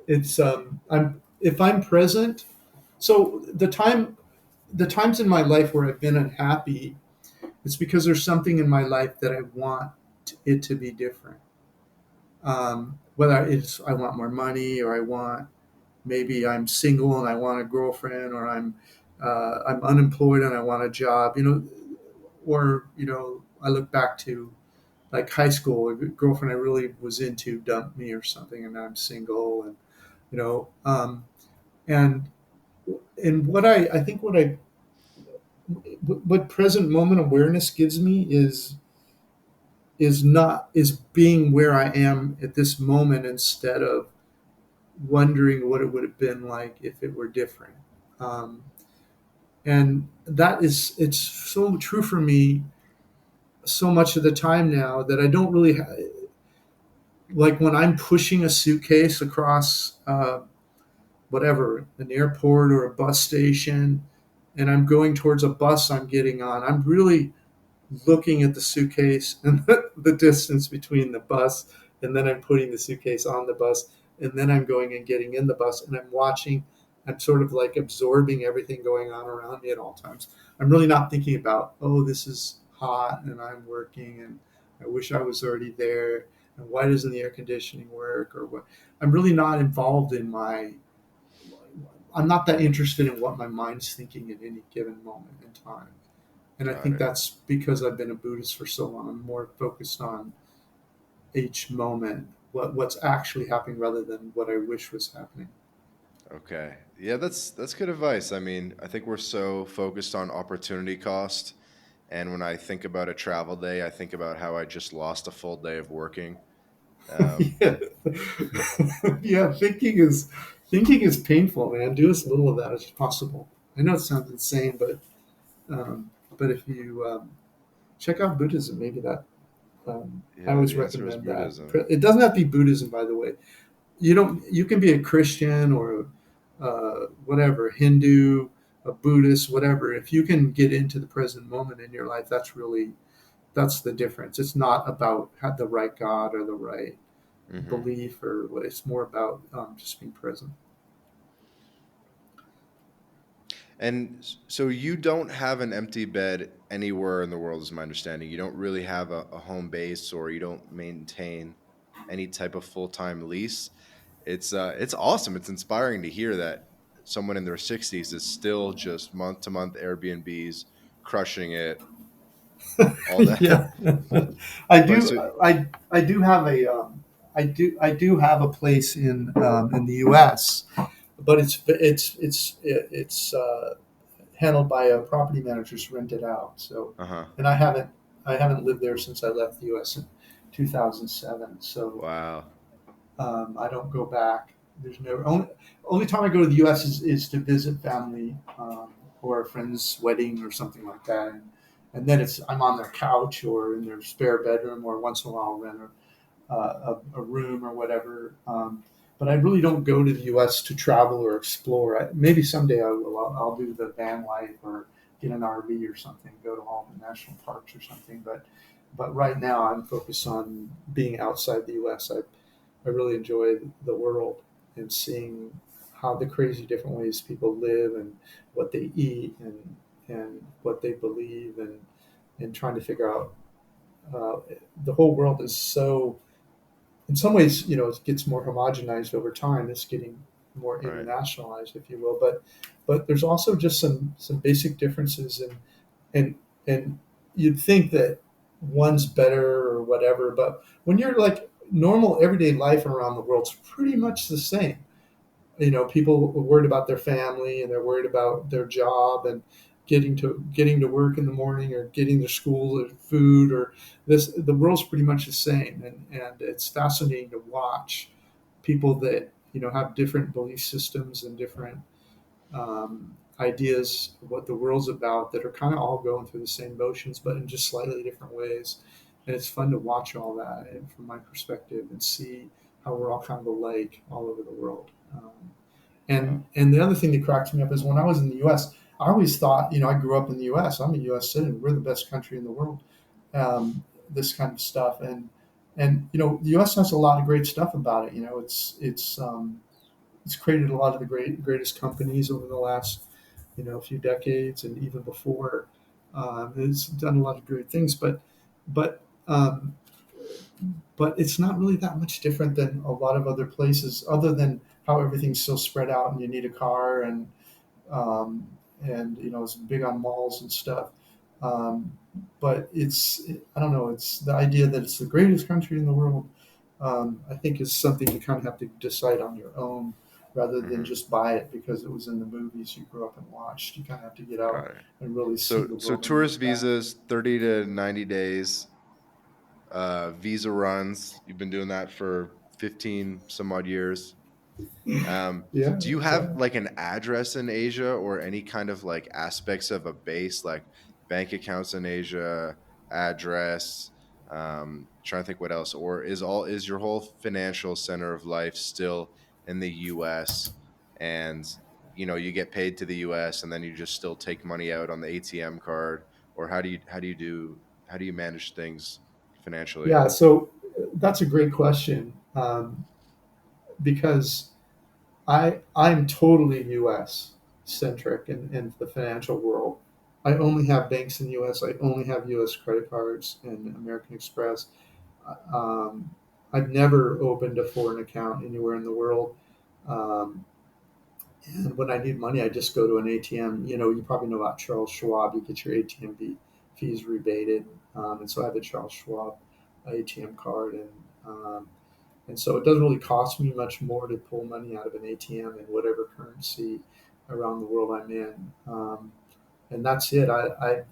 It's I'm if I'm present. So the times in my life where I've been unhappy, it's because there's something in my life that I want it to be different. Whether it's I want more money, or I want, maybe I'm single and I want a girlfriend, or I'm unemployed and I want a job. Or I look back to like high school, a girlfriend I really was into dumped me or something, and I'm single, and you know, and what I think what present moment awareness gives me is being where I am at this moment, instead of wondering what it would have been like if it were different. Um, and it's so true for me so much of the time now, that I don't really like when I'm pushing a suitcase across whatever, an airport or a bus station, and I'm going towards a bus I'm getting on. I'm really looking at the suitcase and the distance between the bus, and then I'm putting the suitcase on the bus, and then I'm going and getting in the bus, and I'm watching. I'm sort of like absorbing everything going on around me at all times. I'm really not thinking about, oh, this is hot and I'm working and I wish I was already there, and why doesn't the air conditioning work, or what. I'm really not involved in my I'm not that interested in what my mind's thinking at any given moment in time. And I Got think it. that's because I've been a Buddhist for so long. I'm more focused on each moment, what's actually happening, rather than what I wish was happening. Okay. Yeah, that's good advice. I mean, I think we're so focused on opportunity cost, and when I think about a travel day, I think about how I just lost a full day of working. Um, Yeah, yeah. Thinking is painful, man. Do as little of that as possible. I know it sounds insane, but if you check out Buddhism, maybe that I yeah, always the answer is recommend that. Buddhism. It doesn't have to be Buddhism, by the way. You can be a Christian, or whatever, Hindu, a Buddhist, whatever. If you can get into the present moment in your life, that's the difference. It's not about the right God or the right Hmm. belief, or what. It's more about just being present. And so you don't have an empty bed anywhere in the world, is my understanding. You don't really have a home base, or you don't maintain any type of full-time lease. It's awesome. It's inspiring to hear that someone in their 60s is still just month to month Airbnbs, crushing it, all that. Yeah, I But do. so, I do have I do have a place in the U.S., but it's handled by a property manager to rent it out. So, uh-huh. and I haven't lived there since I left the U.S. in 2007. So Wow. I don't go back. There's no only time I go to the U.S. is to visit family, or a friend's wedding or something like that, and then I'm on their couch or in their spare bedroom, or once in a while I'll rent a room or whatever. But I really don't go to the U.S. to travel or explore. Maybe someday I will. I'll do the van life, or get an RV or something, go to all the national parks or something. But right now I'm focused on being outside the U.S. I really enjoy the world, and seeing how the crazy different ways people live, and what they eat, and what they believe, and trying to figure out uh, the whole world is so, in some ways, it gets more homogenized over time. It's getting more Right. internationalized, if you will. But there's also just some basic differences, and and you'd think that one's better or whatever, but when you're like normal everyday life around the world's pretty much the same. People are worried about their family, and they're worried about their job, and getting to work in the morning, or getting to school, or food, or this. The world's pretty much the same, and it's fascinating to watch people that have different belief systems and different ideas of what the world's about, that are kind of all going through the same motions, but in just slightly different ways. And it's fun to watch all that, and from my perspective, and see how we're all kind of alike all over the world. And Wow. and the other thing that cracks me up is, when I was in the U.S., I always thought, I grew up in the U.S. I'm a U.S. citizen. We're the best country in the world. This kind of stuff, and the U.S. has a lot of great stuff about it. It's it's created a lot of the greatest companies over the last few decades and even before. It's done a lot of great things, but um, but it's not really that much different than a lot of other places, other than how everything's so spread out and you need a car um, and it's big on malls and stuff. Um, but I don't know. It's the idea that it's the greatest country in the world. I think is something you kind of have to decide on your own, rather than Hmm. just buy it because it was in the movies you grew up and watched. You kind of have to get out Got it. and really see So the so world and tourist move back. visas, 30 to 90 days. Visa runs. You've been doing that for 15 some odd years. Yeah, Do you have exactly. like an address in Asia or any kind of like aspects of a base, like bank accounts in Asia, address? Trying to think what else, or is your whole financial center of life still in the U.S. and you get paid to the U.S. and then you just still take money out on the ATM card, or how do you manage things financially? Yeah, so that's a great question, because I'm totally U.S. centric in the financial world. I only have banks in the U.S. I only have U.S. credit cards and American Express. Um, I've never opened a foreign account anywhere in the world. Um, and when I need money, I just go to an ATM. You probably know about Charles Schwab. You get your ATM fees rebated, and so I have a Charles Schwab ATM card, and so it doesn't really cost me much more to pull money out of an ATM in whatever currency around the world I'm in. And that's it. I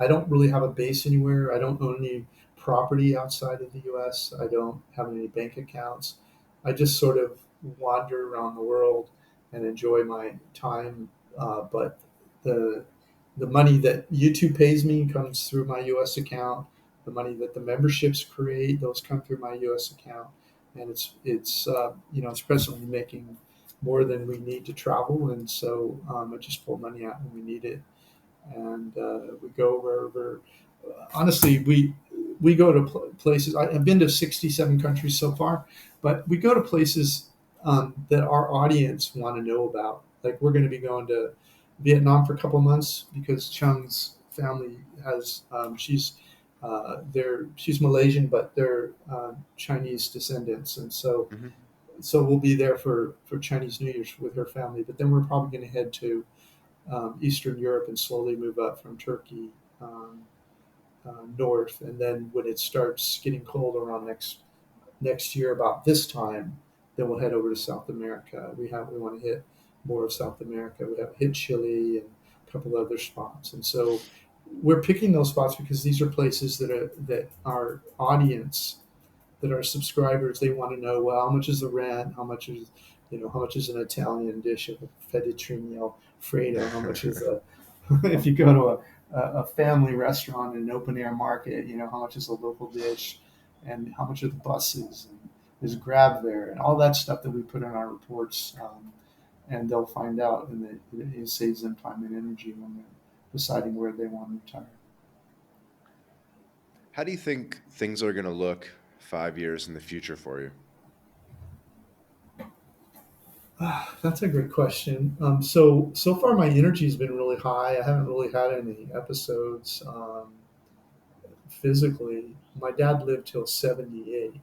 don't really have a base anywhere. I don't own any property outside of the U.S. I don't have any bank accounts. I just sort of wander around the world and enjoy my time. But the the money that YouTube pays me comes through my U.S. account. The money that the memberships create, those come through my U.S. account, and it's presently making more than we need to travel, and so I just pull money out when we need it, and we go wherever. Honestly, we go to places. I've been to 67 countries so far, but we go to places that our audience want to know about. Like we're going to be going to Vietnam for a couple months because Chung's family has she's Malaysian, but they're Chinese descendants, and Hmm. we'll be there for Chinese New Year's with her family. But then we're probably going to head to Eastern Europe and slowly move up from Turkey north. And then when it starts getting cold around next year about this time, then we'll head over to South America. We want to hit more of South America. We have hit Chile and a couple other spots, and so we're picking those spots because these are places that our audience, that our subscribers, they want to know, well, how much is the rent, how much is an Italian dish of fettuccine alfredo, how much is a if you go to a family restaurant in an open air market, how much is a local dish, and how much are the buses, and is Grab there, and all that stuff that we put in our reports, and they'll find out, and it saves them time and energy when they're deciding where they want to retire. How do you think things are going to look 5 years in the future for you? That's a great question. So far my energy's been really high. I haven't really had any episodes physically. My dad lived till 78,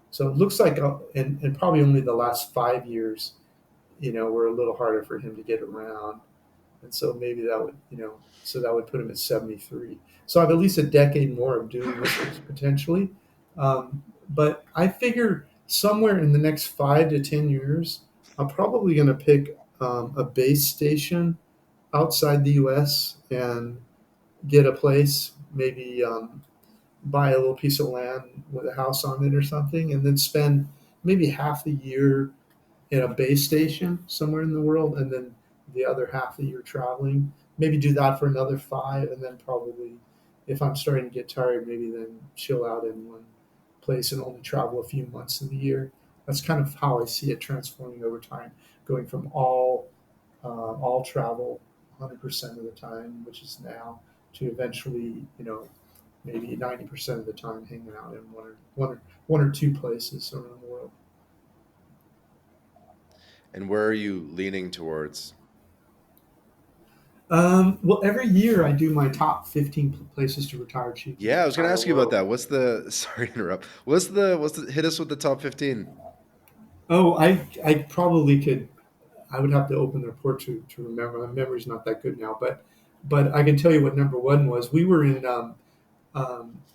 so it looks like, and probably only the last 5 years, were a little harder for him to get around, and so maybe that would put him at 73. So I have at least a decade more of doing this potentially. But I figure somewhere in the next 5 to 10 years, I'm probably going to pick a base station outside the U.S. and get a place, maybe buy a little piece of land with a house on it or something, and then spend maybe half the year in a base station somewhere in the world, and then the other half of the year traveling. Maybe do that for another 5, and then probably, if I'm starting to get tired, maybe then chill out in one place and only travel a few months in the year. That's kind of how I see it transforming over time, going from all travel 100% of the time, which is now, to eventually, maybe 90% of the time hanging out in one or two places around the world. And where are you leaning towards? Well, every year I do my top 15 places to retire cheap and Yeah, I was gonna retire ask you about low. that. What's the sorry to interrupt. What's the hit us with the top 15? Oh, I probably could. I would have to open the report to remember. My memory's not that good now, but I can tell you what number one was. We were in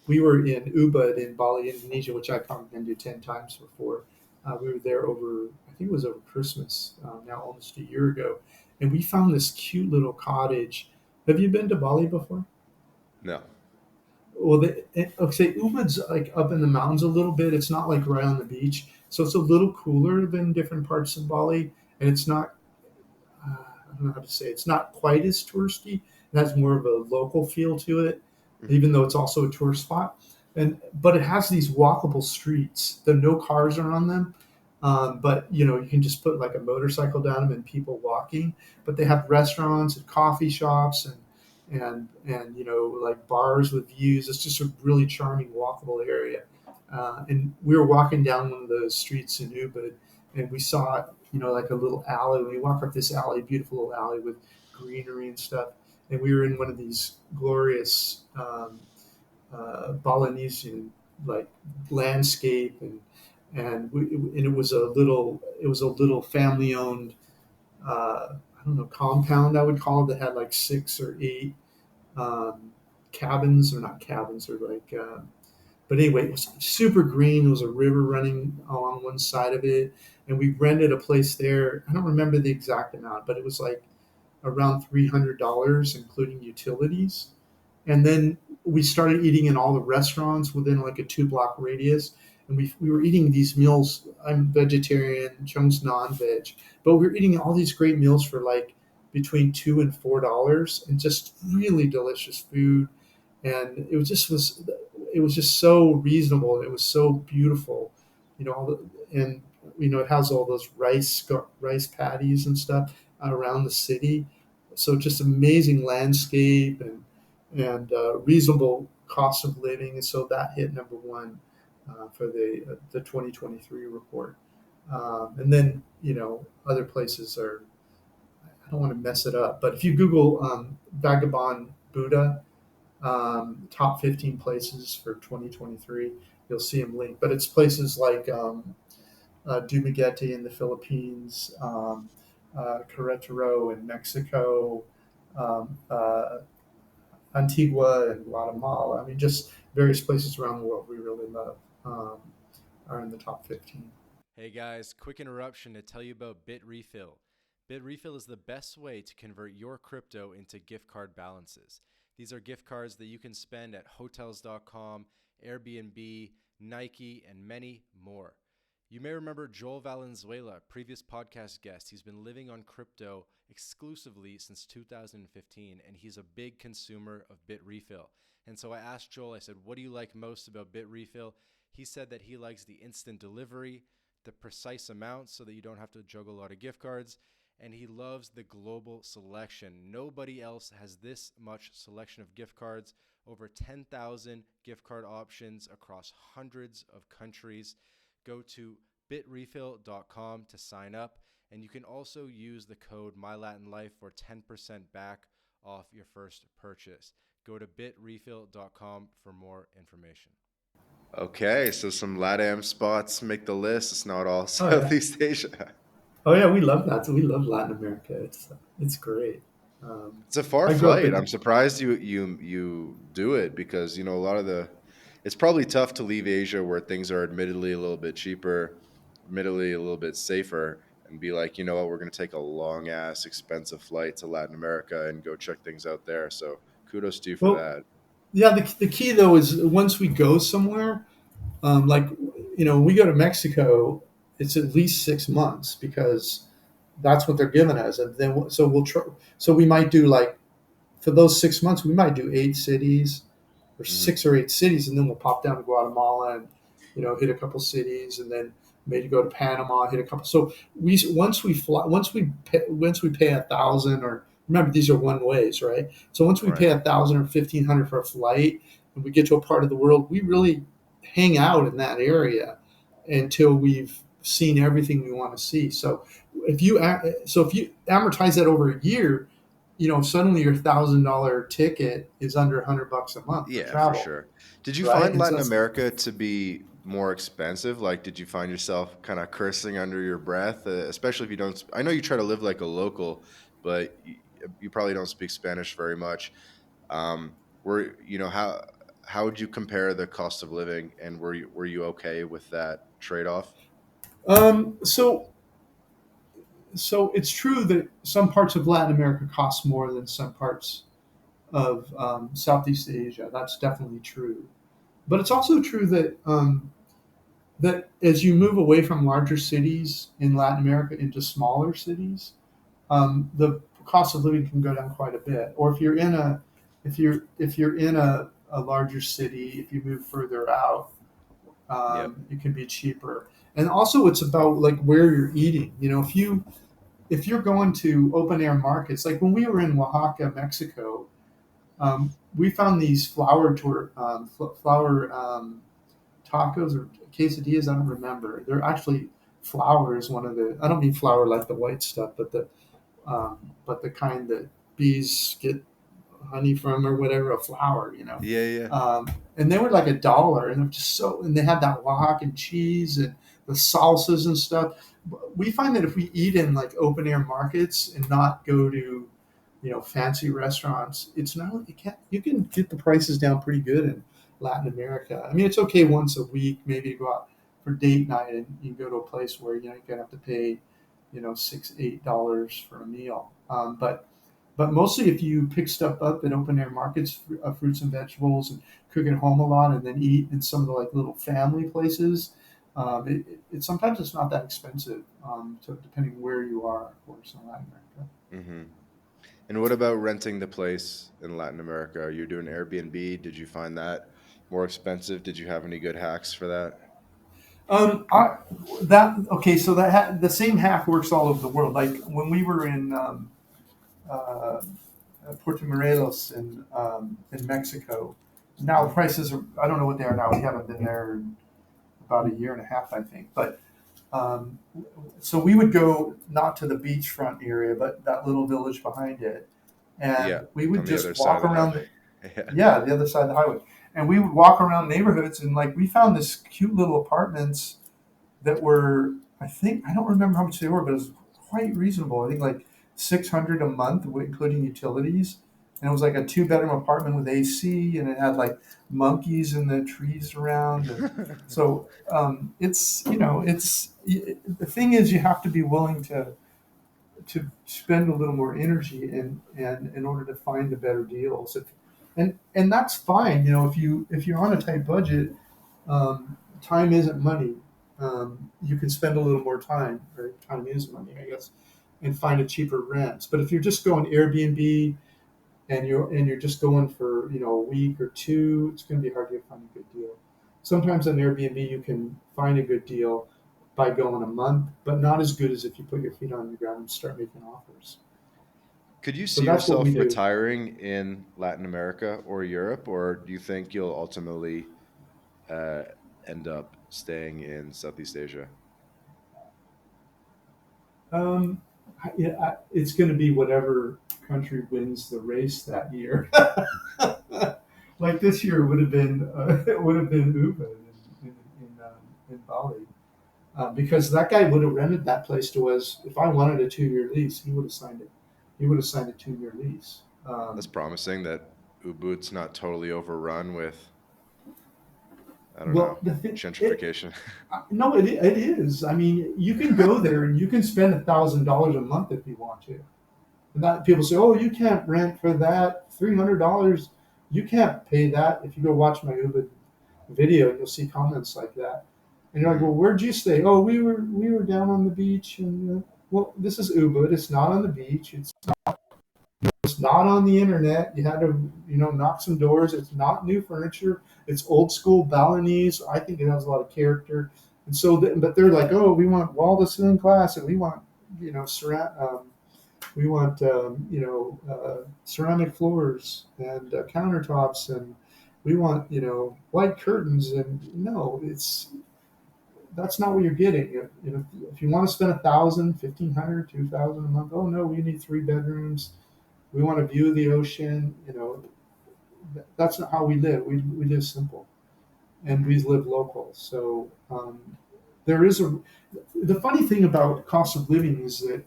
Ubud in Bali, Indonesia, which I've probably been to 10 times before. We were there over, I think it was over Christmas, now almost a year ago, and we found this cute little cottage. Have you been to Bali before? No. Well, okay, Ubud's like up in the mountains a little bit. It's not like right on the beach, so it's a little cooler than different parts of Bali, and it's not I don't know how to say it. It's not quite as touristy. It has more of a local feel to it, Mhm. even though it's also a tourist spot. And but it has these walkable streets. There are no cars are on them, but you can just put like a motorcycle down them and people walking. But they have restaurants and coffee shops and like bars with views. It's just a really charming walkable area. And we were walking down one of those streets in Ubud, and we saw like a little alley. We walk up this alley, beautiful little alley with greenery and stuff. And we were in one of these glorious Balinesian like landscape, and it was a little family owned I don't know compound I would call it that had like 6 or 8 um, cabins or not cabins or like but anyway, it was super green. There was a river running along one side of it, and we rented a place there. I don't remember the exact amount, but it was like around $300, including utilities. And then we started eating in all the restaurants within like a 2 block radius. And we were eating these meals. I'm vegetarian, Chung's non-veg, but we were eating all these great meals for like between $2 and $4, and just really delicious food. And it was just so reasonable. It was so beautiful, and it has all those rice patties and stuff around the city. So just amazing landscape and reasonable cost of living. And so that hit number one for the 2023 report. And then other places are. I don't want to mess it up, but if you Google Vagabond Buddha top 15 places for 2023, you'll see them linked. But it's places like Dumaguete in the Philippines, Querétaro in Mexico, um, uh, Antigua and Guatemala. I mean, just various places around the world we really love are in the top 15. Hey guys, quick interruption to tell you about BitRefill. BitRefill is the best way to convert your crypto into gift card balances. These are gift cards that you can spend at hotels.com, Airbnb, Nike, and many more. You may remember Joel Valenzuela, previous podcast guest. He's been living on crypto exclusively since 2015, and he's a big consumer of BitRefill. And so I asked Joel, I said, what do you like most about BitRefill? He said that he likes the instant delivery, the precise amount so that you don't have to juggle a lot of gift cards, and he loves the global selection. Nobody else has this much selection of gift cards, over 10,000 gift card options across hundreds of countries. Go to bitrefill.com to sign up, and you can also use the code MyLatinLife for 10% back off your first purchase. Go to bitrefill.com for more information. Okay, so some LATAM spots make the list. It's not all Oh yeah, Southeast Asia. oh yeah, we love that. We love Latin America. It's great. Um, It's a far I grew up flight. I'm in surprised you do it because a lot of the it's probably tough to leave Asia where things are admittedly a little bit cheaper, admittedly a little bit safer, and be like, you know what, we're going to take a long ass expensive flight to Latin America and go check things out there. So kudos to you for well, that. yeah. The key though is once we go somewhere, like we go to Mexico, it's at least 6 months because that's what they're giving us, and then so we'll try. So we might do like for those 6 months, we might do 8 cities or Hmm. 6 or 8 cities, and then we'll pop down to Guatemala and hit a couple cities, and then maybe go to Panama, hit a couple. So we once we fly, once we pay 1,000, or remember these are one ways, right? So once we pay Right. 1,000 or 1,500 for a flight, and we get to a part of the world, we really hang out in that area until we've seen everything we want to see. So if you amortize that over a year, suddenly your $1,000 ticket is under $100 a month for Yeah, for travel, sure. Did you right? find And so Latin that's, America to be more expensive? Like, did you find yourself kind of cursing under your breath, especially if you don't? I know you try to live like a local, but you probably don't speak Spanish very much. Were you know how would you compare the cost of living, and were you okay with that trade off? um, so so it's true that some parts of Latin America cost more than some parts of Southeast Asia. That's definitely true. But it's also true that as you move away from larger cities in Latin America into smaller cities, the cost of living can go down quite a bit. Or if you're in a larger city, if you move further out, Yep. it can be cheaper. And also, it's about like where you're eating. If you're going to open air markets, like when we were in Oaxaca, Mexico, we found these flour tacos or quesadillas. I don't remember. They're actually flour is one of the. I don't mean flour like the white stuff, but the kind that bees get honey from or whatever, a flower, Yeah, yeah. and they were like $1, and they're just and they had that Oaxacan cheese and the salsas and stuff. We find that if we eat in like open air markets and not go to, fancy restaurants, it's not you can get the prices down pretty good in Latin America. I mean, it's okay once a week, maybe to go out for date night and you go to a place where you're gonna have to pay, $6, $8 for a meal. But mostly, if you pick stuff up at open air markets, fruits and vegetables, and cook at home a lot, and then eat in some of the like little family places, sometimes it's not that expensive. So depending where you are, of course, in Latin America. Hmm. And what about renting the place in Latin America? Are you doing Airbnb? Did you find that more expensive? Did you have any good hacks for that? I, that okay, so the same hack works all over the world. Like when we were in uh, Puerto Morelos in Mexico. Now the prices are, I don't know what they are now. We haven't been there in about a year and a half, I think. But um, so we would go not to the beachfront area, but that little village behind it, Yeah, and we would on the other just side of walk the highway. around the, Yeah. yeah, the other side of the highway, and we would walk around neighborhoods, and like we found this cute little apartments that were, I think, I don't remember how much they were, but it was quite reasonable. I think like 600 a month, including utilities. And it was like a two-bedroom apartment with AC, and it had like monkeys in the trees around. And so it's, the thing is, you have to be willing to spend a little more energy in order to find the better deals. And that's fine, if you're on a tight budget, time isn't money. You can spend a little more time, or time is money, I guess, and find a cheaper rent. But if you're just going Airbnb and you're just going for a week or two, it's going to be hard to find a good deal. Sometimes on Airbnb you can find a good deal by going a month, but not as good as if you put your feet on the ground and start making offers. Could you So see that's what we yourself do. retiring in Latin America or Europe, or do you think you'll ultimately uh, end up staying in Southeast Asia? Um, it's going to be whatever country wins the race that year. Like this year would have been it would have been Uber in Bali, because that guy would have rented that place to us. If I wanted a 2 year lease, he would have signed it. He would have signed a 2 year lease. That's promising that Ubud's not totally overrun with, I don't Well, know, the thing, gentrification. no, it is. I mean, you can go there and you can spend $1,000 a month if you want to. And that people say, "Oh, you can't rent for that $300. You can't pay that." If you go watch my Uber video, you'll see comments like that. And you're like, Hmm. "Well, where'd you stay?" "Oh, we were down on the beach." And well, this is Ubud. It's not on the beach. It's not on the internet. You had to, knock some doors. It's not new furniture. It's old school Balinese. I think it has a lot of character. And so, but they're like, "Oh, we want wall to ceiling glass, and we want, we want ceramic floors and countertops, and we want white curtains." And no, it's that's not what you're getting. If you want to spend 1,000, 1,500, 2,000 a month, oh no, we need 3 bedrooms. We want a view of the ocean. That's not how we live. We live simple, and we live local. So there is a. The funny thing about cost of living is that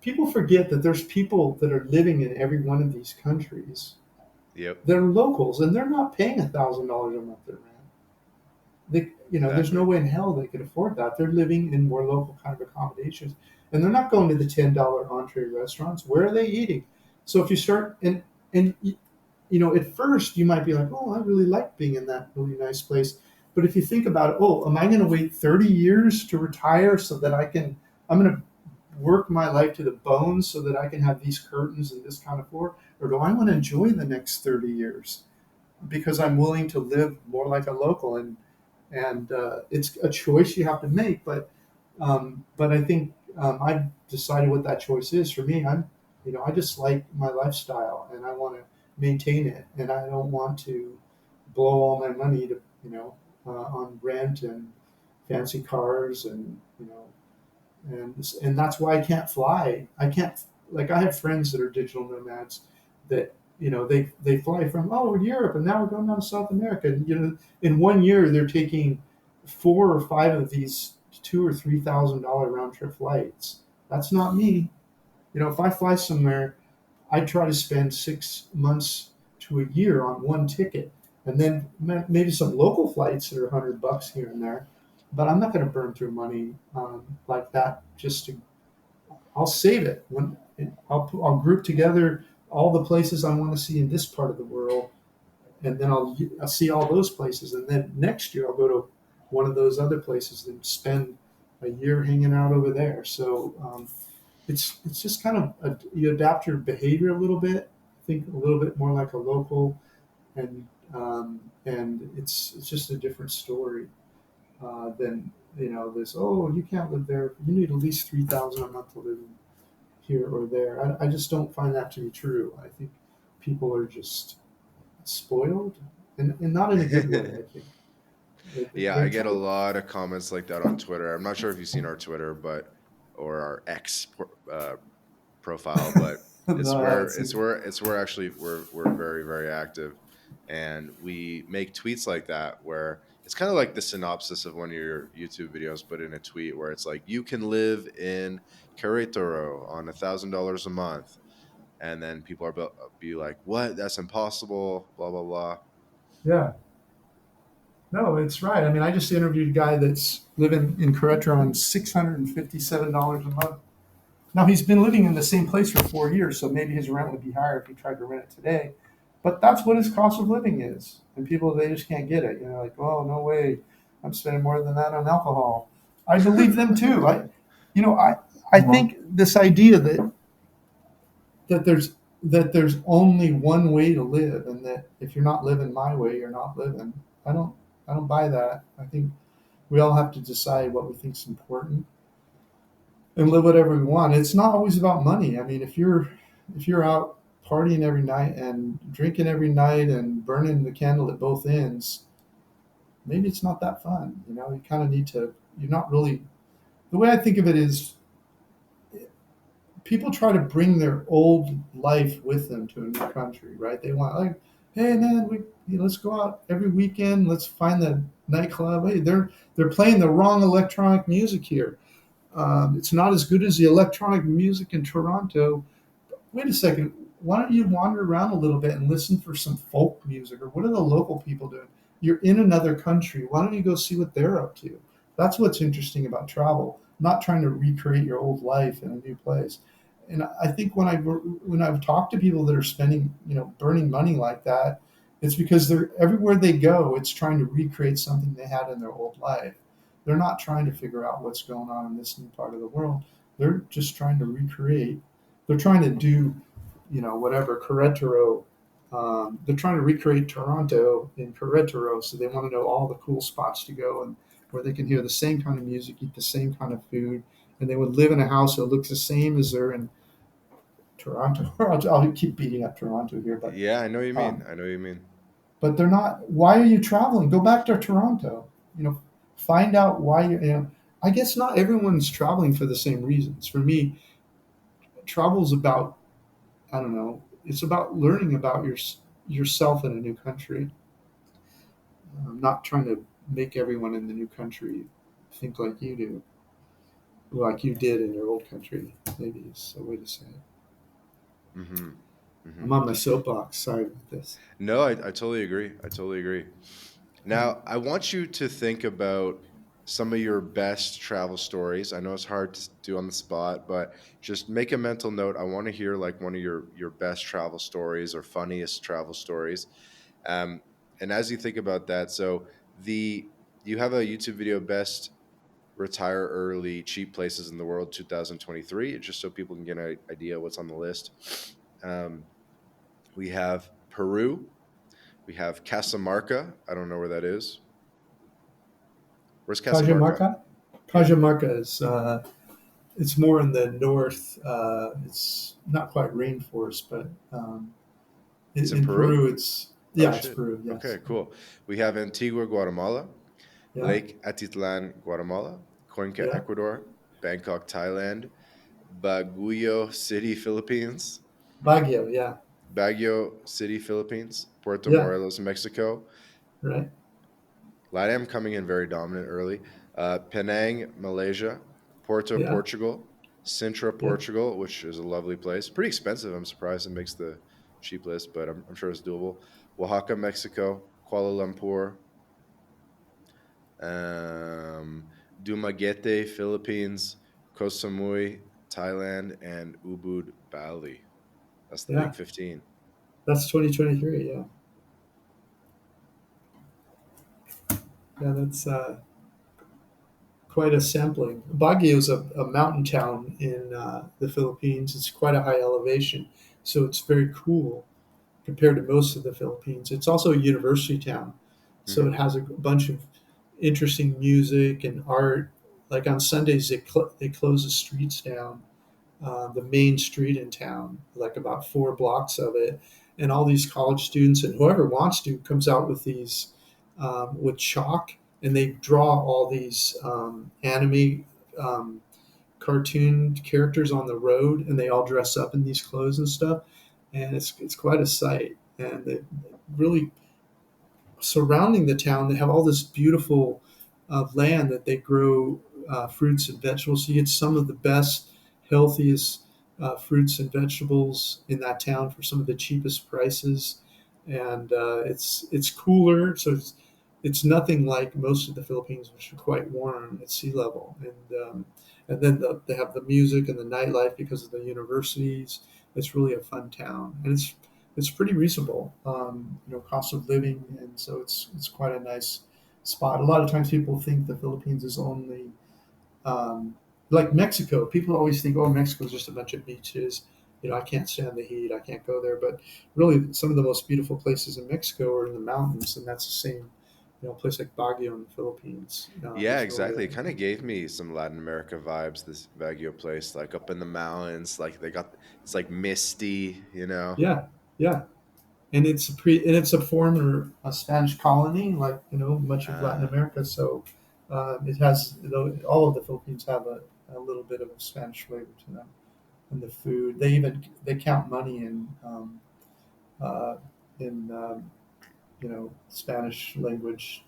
people forget that there's people that are living in every one of these countries. Yep, They're locals, and they're not paying $1,000 a month in rent. There's no exactly. way in hell they could afford that. They're living in more local kind of accommodations, and they're not going to the $10 entree restaurants. Where are they eating? So if you start and at first you might be like, oh, I really like being in that really nice place. But if you think about it, oh, am I going to wait 30 years to retire so that I'm going to work my life to the bone so that I can have these curtains and this kind of floor? Or do I want to enjoy the next 30 years because I'm willing to live more like a local? And it's a choice you have to make. But I think I've decided what that choice is for me. I just like my lifestyle and I want to maintain it, and I don't want to blow all my money on rent and fancy cars and that's why I can't fly. I can't like I have friends that are digital nomads that they fly from Europe and now we're going down to South America. And, in one year they're taking 4 or 5 of these $2,000 or $3,000 round trip flights. That's not me. If I fly somewhere, I try to spend 6 months to a year on one ticket, and then maybe some local flights that are $100 here and there. But I'm not going to burn through money like that just to. I'll save it when I'll group together all the places I want to see in this part of the world, and then I'll see all those places, and then next year I'll go to one of those other places and spend a year hanging out over there. So it's just kind of you adapt your behavior a little bit, think a little bit more like a local, and it's just a different story than this. Oh, you can't live there. You need at least 3,000 a month to live here or there. I just don't find that to be true. I think people are just spoiled, and not in a good way. I think Yeah, they're I get a entitled. lot of comments like that on Twitter. I'm not sure if you've seen our Twitter, but or our profile, but it's No, I where haven't seen it. actually we're very very active, and we make tweets like that where it's kind of like the synopsis of one of your YouTube videos, but in a tweet where it's like you can live in Querétaro on $1,000 a month, and then people are be like, "What? That's impossible!" Blah blah blah. Yeah. No, it's right. I mean, I just interviewed a guy that's living in Querétaro on $657 a month. Now he's been living in the same place for 4 years, so maybe his rent would be higher if he tried to rent it today. But that's what his cost of living is, and people they just can't get it. Like, oh no way, I'm spending more than that on alcohol. I believe them too. You know, I, I think this idea that there's that there's only one way to live, and that if you're not living my way, you're not living. I don't I don't buy that. I think we all have to decide what we think is important and live whatever we want. It's not always about money. I mean, if you're out partying every night and drinking every night and burning the candle at both ends, maybe it's not that fun. You kind of need to. You're not really. The way I think of it is, people try to bring their old life with them to a new country, right? They want like, hey man, let's go out every weekend. Let's find the nightclub. Hey, they're playing the wrong electronic music here. It's not as good as the electronic music in Toronto. Wait a second. Why don't you wander around a little bit and listen for some folk music, or what are the local people doing? You're in another country. Why don't you go see what they're up to? That's what's interesting about travel. Not trying to recreate your old life in a new place. And I think when I've talked to people that are spending, burning money like that, it's because they're everywhere they go. It's trying to recreate something they had in their old life. They're not trying to figure out what's going on in this new part of the world. They're just trying to recreate. They're trying to do, whatever Querétaro. They're trying to recreate Toronto in Querétaro, so they want to know all the cool spots to go and where they can hear the same kind of music, eat the same kind of food, and they would live in a house that looks the same as they're in Toronto. I'll keep beating up Toronto here, Yeah, I know what you mean. um, I know what you mean. but they're not. Why are you traveling? Go back to Toronto. You know, find out why I guess not everyone's traveling for the same reasons. For me, travel's about, I don't know, it's about learning about yourself in a new country. I'm not trying to make everyone in the new country think like you do, like you did in your old country. Maybe is a way to say it. Mm-hmm. Mm-hmm. I'm on my soapbox. Sorry about this. No, I totally agree. I totally agree. Yeah. Now, I want you to think about some of your best travel stories. I know it's hard to do on the spot, but just make a mental note. I want to hear like one of your best travel stories or funniest travel stories. Um, and as you think about that, so the you have a YouTube video, best retire early cheap places in the world 2023, just so people can get an idea what's on the list. Um, we have Peru. We have Casamarca. I don't know where that is. Where's Casamarca? Cajamarca? Yeah, Cajamarca is it's more in the north. It's not quite rainforest, but it's in in Peru. Peru, it's Oh yeah, it's shit. Peru. Yes. Okay, cool. We have Antigua, Guatemala, Yeah. Lake Atitlan, Guatemala, Cuenca, Yeah. Ecuador, Bangkok, Thailand, Baguio City, Philippines, Baguio. Yeah. Baguio City, Philippines, Puerto Yeah. Morelos, Mexico, Right. LATAM coming in very dominant early, Penang, Malaysia, Porto, Yeah. Portugal, Sintra, Yeah. Portugal, which is a lovely place. Pretty expensive. I'm surprised it makes the cheap list, but I'm sure it's doable. Oaxaca, Mexico, Kuala Lumpur, um, Dumaguete, Philippines, Koh Samui, Thailand, and Ubud, Bali. That's the big Yeah. 15. That's 2023. Yeah. Yeah. That's quite a sampling. Baguio is a mountain town in the Philippines. It's quite a high elevation, so it's very cool compared to most of the Philippines. It's also a university town, so Hmm. it has a bunch of interesting music and art. Like on Sundays, they close the streets down, the main street in town, like about 4 blocks of it, and all these college students and whoever wants to comes out with these with chalk, and they draw all these anime. Cartoon characters on the road, and they all dress up in these clothes and stuff, and it's quite a sight. And they really surrounding the town, they have all this beautiful land that they grow fruits and vegetables. So you get some of the best, healthiest fruits and vegetables in that town for some of the cheapest prices, and it's cooler. So it's nothing like most of the Philippines, which are quite warm at sea level, and then they have the music and the nightlife because of the universities. It's really a fun town, and it's pretty reasonable, cost of living, and so it's quite a nice spot. A lot of times people think the Philippines is only um, like Mexico. People always think, oh, Mexico is just a bunch of beaches. I can't stand the heat. I can't go there. But really, some of the most beautiful places in Mexico are in the mountains, and that's the same. A place like Baguio in the Philippines Yeah, is really exactly. It kind of gave me some Latin America vibes, this Baguio place, like up in the mountains, like it's like misty, you know? yeah, yeah. And it's a former Spanish colony, like much of Latin Uh, America. So it has all of the Philippines have a little bit of a Spanish flavor to them. And the food, they count money uh, in Spanish language.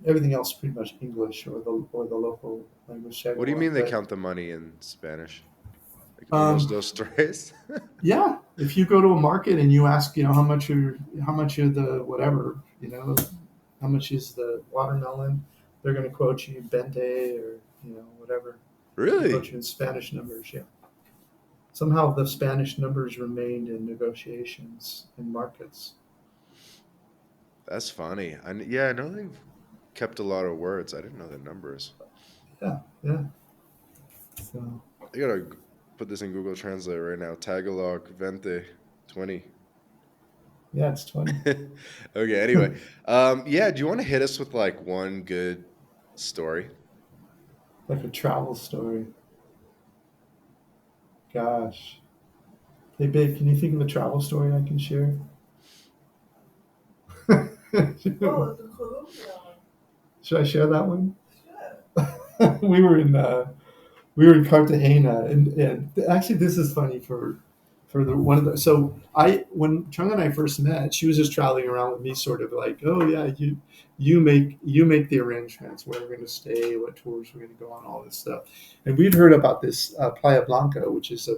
Everything else pretty much English or the local language tag what do you along. mean they But count the money in Spanish? Like unos, um, dos, tres? yeah, if you go to a market and you ask, how much are the whatever, how much is the watermelon, they're going to quote you Bente or whatever. They quote Really? you in Spanish numbers. Yeah. Somehow the Spanish numbers remained in negotiations in markets. That's funny. Yeah, I know they've kept a lot of words. I didn't know the numbers. Yeah, yeah. So I gotta put this in Google Translate right now. Tagalog, 20, 20. yeah, it's 20. Okay, anyway. Yeah, do you want to hit us with like one good story? Like a travel story. Gosh. Hey, babe, can you think of a travel story I can share? Should I share that one? we were in we were in Cartagena, and actually this is funny for the one of the so I when Chung and I first met, she was just traveling around with me, sort of like, oh yeah, you make the arrangements where we're going to stay, what tours we're going to go on, all this stuff, and we'd heard about this Playa Blanca, which is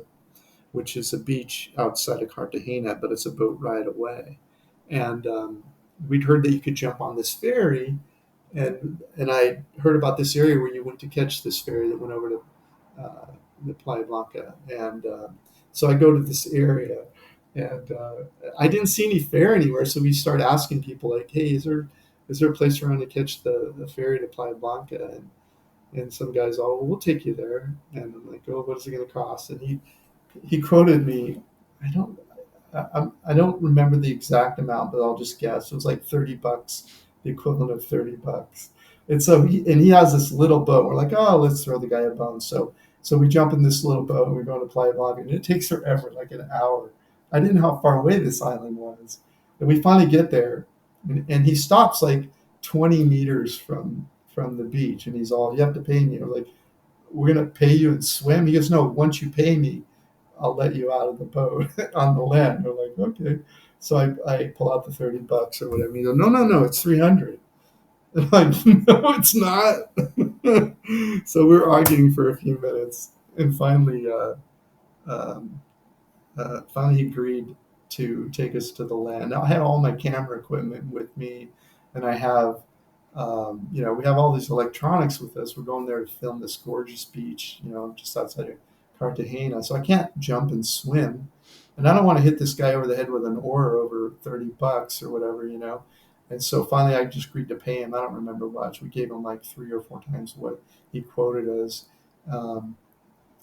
a beach outside of Cartagena, but it's a boat ride away, and we'd heard that you could jump on this ferry, and I heard about this area where you went to catch this ferry that went over to uh, the Playa Blanca, and so I go to this area, and I didn't see any fare anywhere, so we start asking people like, "Hey, is there a place around to catch the ferry to Playa Blanca?" And some guys, "Oh, well, we'll take you there," and I'm like, "Oh, what is it going to cost?" And he quoted me, I don't I don't remember the exact amount, but I'll just guess it was like $30, the equivalent of $30. And so he has this little boat. We're like, oh, let's throw the guy a bone. So we jump in this little boat and we're going to Playa Blanca, and it takes forever, like an hour. I didn't know how far away this island was, and we finally get there, and he stops like 20 meters from the beach, and he's all, "You have to pay me." I'm like, "We're gonna pay you and swim?" He goes, "No, once you pay me, I'll let you out of the boat on the land." We're like, okay. So I pull out the $30 or whatever. He goes, no, no, no, it's 300. I'm like, no, it's not. So we're arguing for a few minutes, and um, finally he agreed to take us to the land. Now I had all my camera equipment with me, and I have, we have all these electronics with us. We're going there to film this gorgeous beach, just outside of Cartagena. So I can't jump and swim, and I don't want to hit this guy over the head with an oar over $30 or whatever. And so finally, I just agreed to pay him. I don't remember much. We gave him like 3 or 4 times what he quoted us. Um,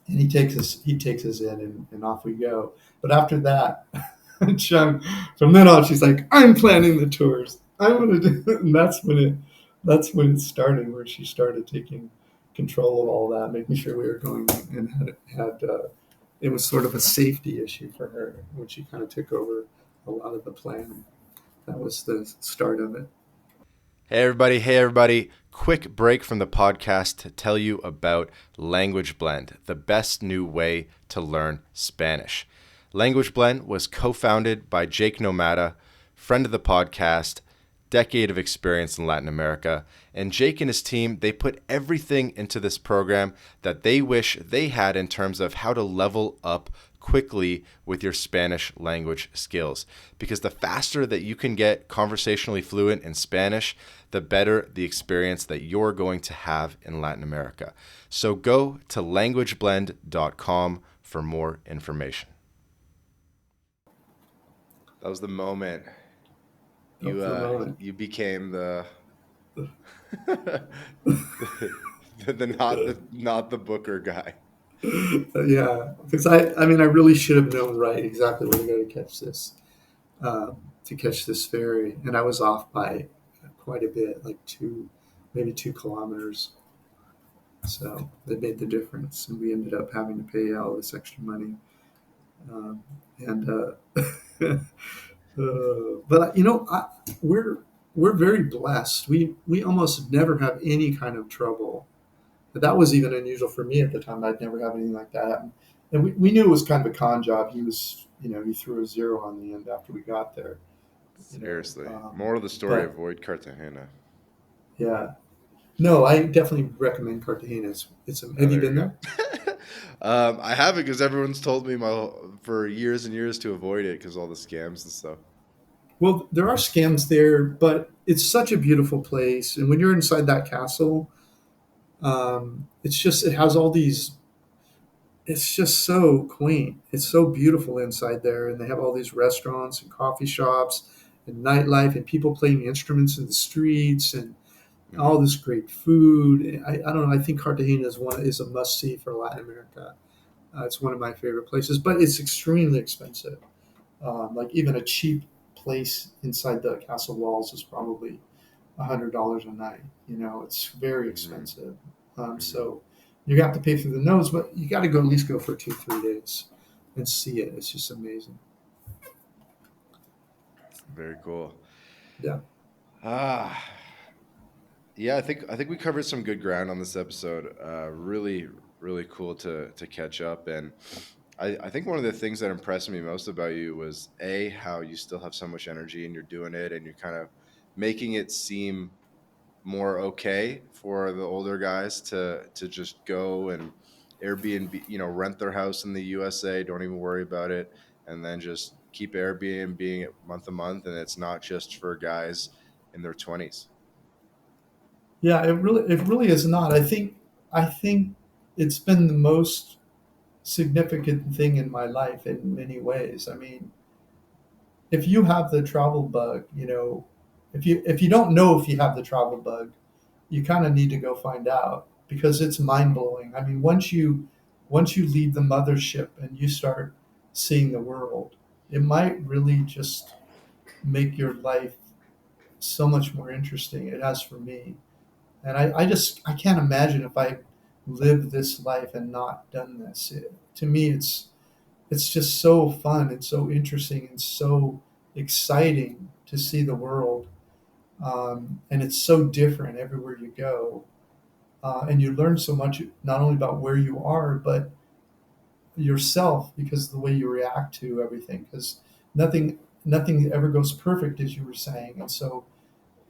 and he takes us in, and off we go. But after that, Chung, from then on, she's like, I'm planning the tours. I'm gonna do it. And that's when it started, where she started taking control of all that, making sure we were going, and had it was sort of a safety issue for her when she kind of took over a lot of the planning. That was the start of it. Hey everybody, hey everybody. Quick break from the podcast to tell you about Language Blend, the best new way to learn Spanish. Language Blend was co-founded by Jake Nomada, friend of the podcast, decade of experience in Latin America, and Jake and his team, they put everything into this program that they wish they had in terms of how to level up quickly with your Spanish language skills. Because the faster that you can get conversationally fluent in Spanish, the better the experience that you're going to have in Latin America. So go to languageblend.com for more information. That was the moment That was the moment. you became the not the Booker guy. Yeah, because I mean, I really should have known right exactly where to go to catch this ferry, and I was off by quite a bit, like maybe 2 kilometers. So that made the difference, and we ended up having to pay all this extra money. And but we're very blessed. We almost never have any kind of trouble. But that was even unusual for me at the time. I'd never have anything like that happen. And we knew it was kind of a con job. He threw a zero on the end after we got there. Seriously. Moral of the story, avoid Cartagena. Yeah. No, I definitely recommend Cartagena. Have you been there? I haven't, because everyone's told me for years and years to avoid it because all the scams and stuff. Well, there are scams there, but it's such a beautiful place. And when you're inside that castle, it has all these. It's just so quaint. It's so beautiful inside there, and they have all these restaurants and coffee shops and nightlife, and people playing instruments in the streets, and all this great food. I don't know. I think Cartagena is a must see for Latin America. It's one of my favorite places, but it's extremely expensive. Like even a cheap place inside the castle walls is probably $100 a night. It's very expensive. So you have to pay through the nose, but you got to go at least go for 2-3 days and see it. It's just amazing. Very cool. Yeah. Yeah, I think we covered some good ground on this episode. Really, really cool to catch up. And I think one of the things that impressed me most about you was a how you still have so much energy and you're doing it and you're kind of making it seem more okay for the older guys to just go and Airbnb, rent their house in the USA, don't even worry about it, and then just keep Airbnb being it month to month, and it's not just for guys in their 20s. Yeah, it really is not. I think it's been the most significant thing in my life in many ways. I mean, if you have the travel bug, if you don't know if you have the travel bug, you kind of need to go find out because it's mind blowing. I mean, once you leave the mothership and you start seeing the world, it might really just make your life so much more interesting. It has for me. And I can't imagine if I lived this life and not done this. To me, it's just so fun and so interesting and so exciting to see the world. And it's so different everywhere you go. And you learn so much not only about where you are, but yourself because of the way you react to everything. Because nothing ever goes perfect, as you were saying, and so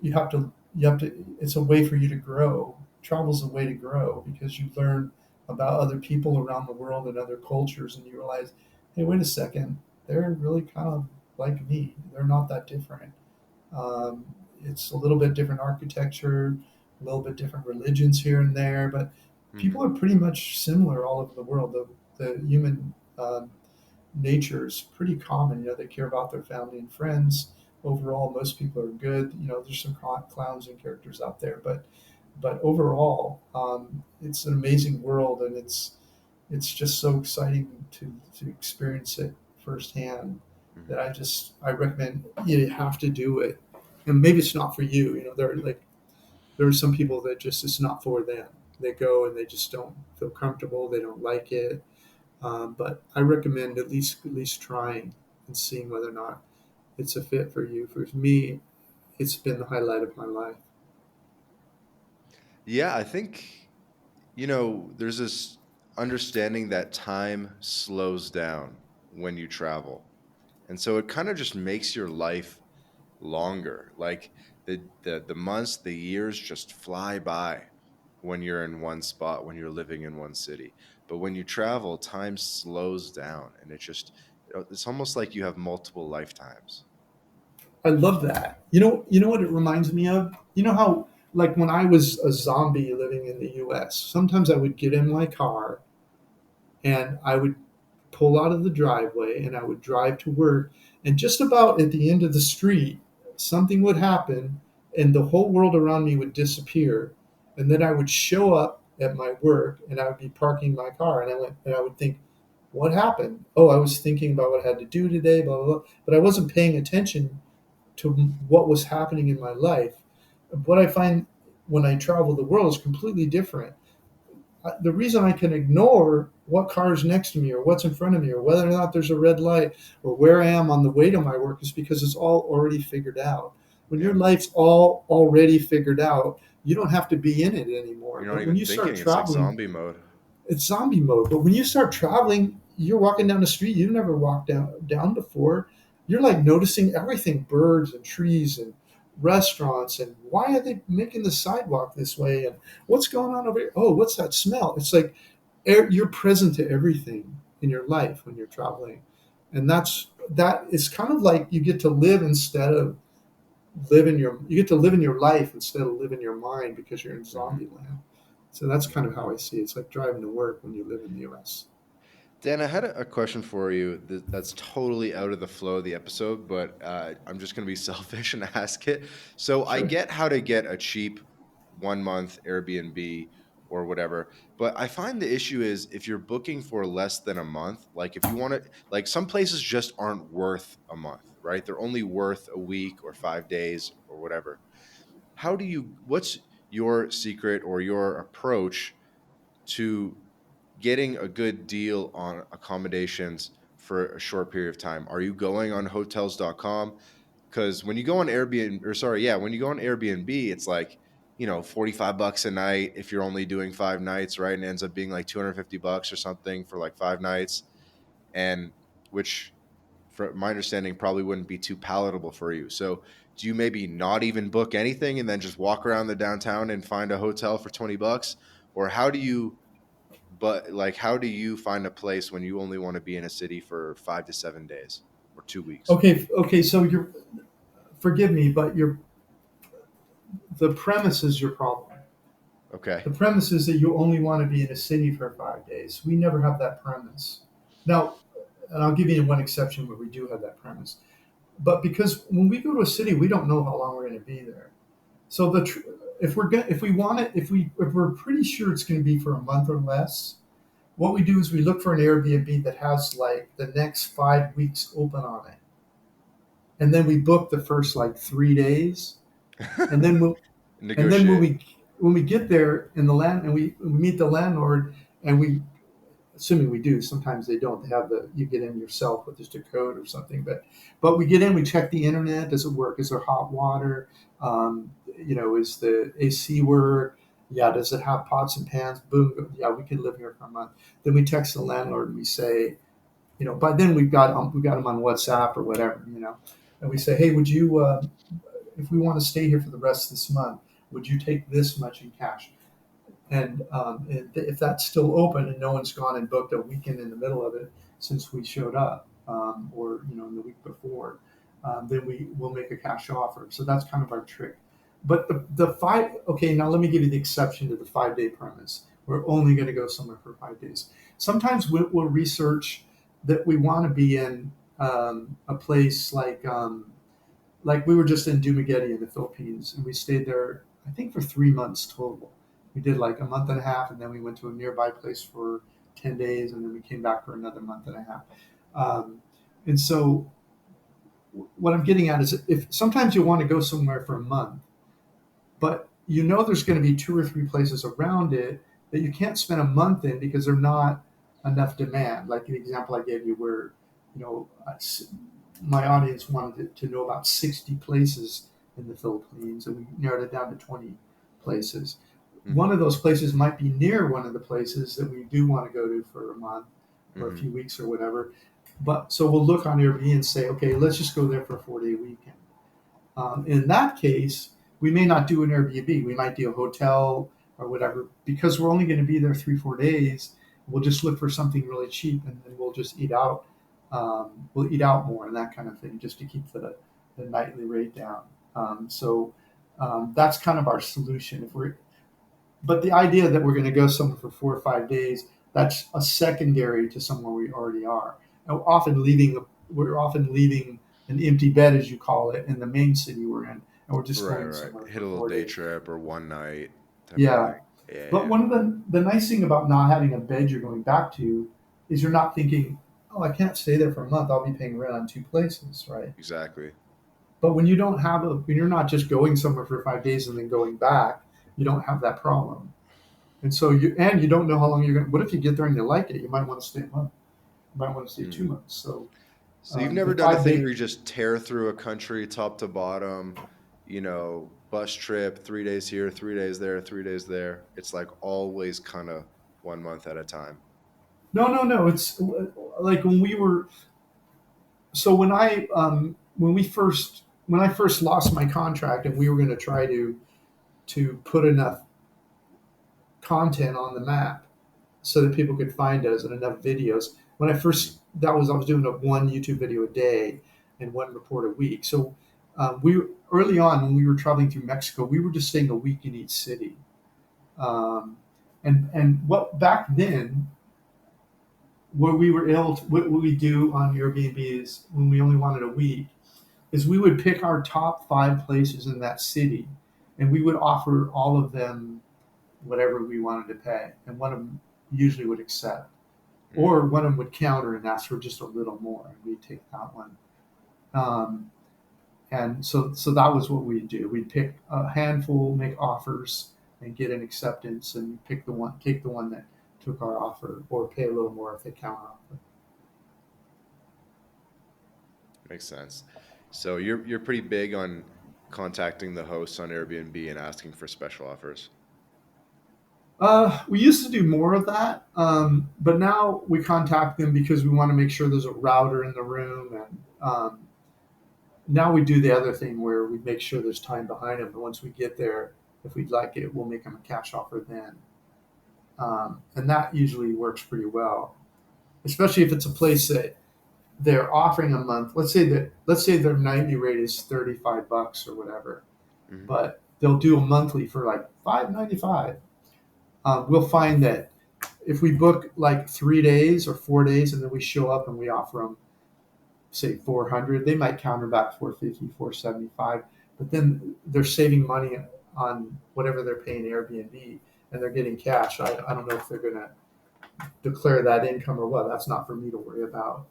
you have to it's a way for you to grow. Travel's a way to grow because you learn about other people around the world and other cultures, and you realize, hey, wait a second, they're really kind of like me. They're not that different. um, it's a little bit different architecture, a little bit different religions here and there, but people Hmm. are pretty much similar all over the world. The human nature is pretty common. They care about their family and friends. Overall, most people are good. There's some clowns and characters out there, but overall, it's an amazing world, and it's just so exciting to experience it firsthand that Hmm. I recommend you have to do it. And maybe it's not for you. There are some people that just it's not for them. They go and they just don't feel comfortable. They don't like it. But I recommend at least trying and seeing whether or not it's a fit for you. For me, it's been the highlight of my life. Yeah, I think, there's this understanding that time slows down when you travel. And so it kind of just makes your life longer. Like the months, the years just fly by when you're in one spot, when you're living in one city. But when you travel, time slows down and it's almost like you have multiple lifetimes. I love that. You know what it reminds me of? You know how, like, when I was a zombie living in the US, sometimes I would get in my car and I would pull out of the driveway and I would drive to work. And just about at the end of the street, something would happen and the whole world around me would disappear. And then I would show up at my work and I would be parking my car and I would think, what happened? Oh, I was thinking about what I had to do today, blah, blah, blah. But I wasn't paying attention to what was happening in my life. What I find when I travel the world is completely different. The reason I can ignore what car is next to me or what's in front of me or whether or not there's a red light or where I am on the way to my work is because it's all already figured out. When your Yeah. life's all already figured out, you don't have to be in it anymore. You're not But when even you start thinking. It's like traveling, zombie mode. it's zombie mode. But when you start traveling, you're walking down the street you've never walked down before. You're like noticing everything: birds and trees and restaurants, and why are they making the sidewalk this way? And what's going on over here? Oh, what's that smell? It's like you're present to everything in your life when you're traveling, and that is kind of like you get to live instead of you get to live in your life instead of live in your mind because you're in Hmm. zombie land. So that's kind of how I see it. It's like driving to work when you live in the US. Dan, I had a question for you that's totally out of the flow of the episode, but I'm just going to be selfish and ask it. So I Sure. get how to get a cheap 1 month Airbnb or whatever, but I find the issue is if you're booking for less than a month, like if you want to, like some places just aren't worth a month, right? They're only worth a week or 5 days or whatever. What's your secret or your approach to getting a good deal on accommodations for a short period of time? Are you going on hotels.com? Because when you go on Airbnb, or sorry, yeah, when you go on Airbnb, it's like, $45 a night if you're only doing 5 nights, right? And it ends up being like $250 or something for like 5 nights, and which, from my understanding, probably wouldn't be too palatable for you. So, do you maybe not even book anything and then just walk around the downtown and find a hotel for $20, or how do you? But like, how do you find a place when you only want to be in a city for 5 to 7 days or 2 weeks? Okay. So you're forgive me, but the premise is your problem. Okay. The premise is that you only want to be in a city for 5 days. We never have that premise. Now, and I'll give you one exception where we do have that premise. But because when we go to a city, we don't know how long we're going to be there. So if we want it, if we're pretty sure it's going to be for a month or less, what we do is we look for an Airbnb that has like the next 5 weeks open on it, and then we book the first like 3 days, and then and then Negotiate. when we get there in the land and we meet the landlord, and we assuming we do, sometimes they don't, they have the you get in yourself with just a code or something, but we get in, we check the internet, does it work, is there hot water, is the AC work, yeah, does it have pots and pans, boom, yeah, we can live here for a month. Then we text the landlord and we say, by then we've got them on WhatsApp or whatever, and we say, hey, would you if we want to stay here for the rest of this month, would you take this much in cash? And if that's still open and no one's gone and booked a weekend in the middle of it since we showed up, or in the week before, then we will make a cash offer. So that's kind of our trick. But the five, okay, now let me give you the exception to the 5 day premise. We're only going to go somewhere for 5 days. Sometimes we'll research that we want to be in a place like we were just in Dumaguete in the Philippines, and we stayed there, I think, for 3 months total. We did like a month and a half, and then we went to a nearby place for 10 days, and then we came back for another month and a half. And so, what I'm getting at is if sometimes you want to go somewhere for a month, but there's going to be two or three places around it that you can't spend a month in because they're not enough demand. Like the example I gave you, where you know my audience wanted to know about 60 places in the Philippines, and we narrowed it down to 20 places. Mm-hmm. One of those places might be near one of the places that we do want to go to for a month or a Mm-hmm. few weeks or whatever. But so we'll look on Airbnb and say, okay, let's just go there for a 4 day weekend. In that case, we may not do an Airbnb. We might do a hotel or whatever because we're only going to be there 3 4 days. We'll just look for something really cheap, and then we'll just eat out. We'll eat out more and that kind of thing, just to keep the nightly rate down. That's kind of our solution. But the idea that we're going to go somewhere for 4 or 5 days, that's a secondary to somewhere we already are. And we're often leaving an empty bed, as you call it, in the main city we're in, and we're just Right, going right. somewhere Hit for a little four day days. trip or one night type of Yeah. thing. Yeah, But yeah. one of the nice thing about not having a bed you're going back to is you're not thinking, oh, I can't stay there for a month. I'll be paying rent on two places, right? Exactly. But when you're not just going somewhere for 5 days and then going back, you don't have that problem. And so you don't know how long you're going to, what if you get there and you like it? You might want to stay a month. You might want to stay Hmm. 2 months. So So you've the never done a five thing day, where you just tear through a country top to bottom, bus trip, 3 days here, 3 days there, 3 days there. It's like always kind of 1 month at a time. no, no, no. It's like so when I first lost my contract and we were going to try to put enough content on the map so that people could find us and enough videos. When Hmm. I was doing one YouTube video a day and one report a week. So we early on when we were traveling through Mexico, we were just staying a week in each city. Um, and what back then, where we were able to, what we do on Airbnb is when we only wanted a week, is we would pick our top 5 places in that city, and we would offer all of them whatever we wanted to pay, and one of them usually would accept, or one of them would counter and ask for just a little more, and we'd take that one. Um, and so that was what we'd do. We'd pick a handful, make offers, and get an acceptance, and take the one that took our offer, or pay a little more if they counter offer. Makes sense. So you're pretty big on contacting the hosts on Airbnb and asking for special offers? We used to do more of that, but now we contact them because we want to make sure there's a router in the room, and now we do the other thing where we make sure there's time behind them. But once we get there, if we'd like it, we'll make them a cash offer then, and that usually works pretty well, especially if it's a place that they're offering a month. Let's say their nightly rate is $35 or whatever, Hmm. but they'll do a monthly for like $5.95. We'll find that if we book like 3 days or 4 days and then we show up and we offer them say 400, they might counter back 450, 475, but then they're saving money on whatever they're paying Airbnb and they're getting cash. I don't know if they're going to declare that income or what. That's not for me to worry about.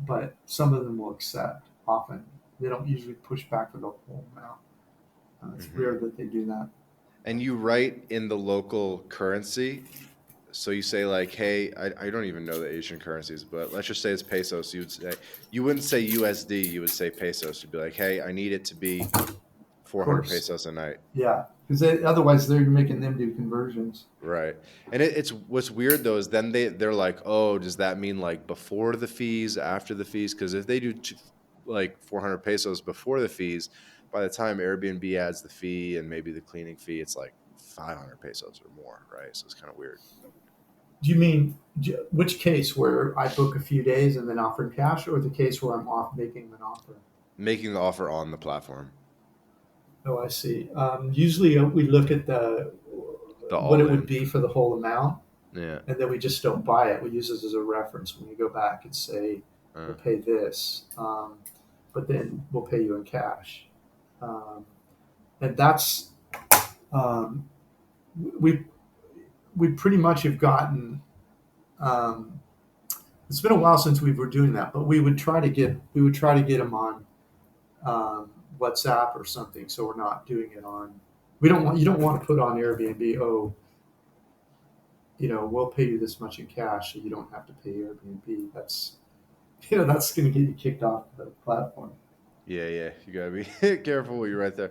But some of them will accept often. They don't usually push back for the whole amount. It's Hmm. rare that they do that. And you write in the local currency. So you say like, hey, I don't even know the Asian currencies, but let's just say it's pesos. You wouldn't say USD, you would say pesos. You'd be like, hey, I need it to be Of 400 course, pesos a night. yeah, because otherwise they're making them do conversions. Right. And it's what's weird though is then they're like, oh, does that mean like before the fees, after the fees? Because if they do like 400 pesos before the fees, by the time Airbnb adds the fee and maybe the cleaning fee, it's like 500 pesos or more, right? So it's kind of weird. Do you mean which case where I book a few days and then offer in cash, or the case where I'm off making an offer? Making the offer on the platform, Oh, I see. Usually we look at the the what all it would in. be for the whole amount, Yeah. and then we just don't buy it. We use it as a reference when we go back and say Uh, we'll pay this, but then we'll pay you in cash, and that's um, we we pretty much have gotten. Um, it's been a while since we were doing that, but we would try to get them on WhatsApp or something, so we're not doing it on. We don't want You don't want to put on Airbnb. Oh, we'll pay you this much in cash, so you don't have to pay Airbnb. That's going to get you kicked off the platform. yeah, yeah. You gotta be careful when you're right there.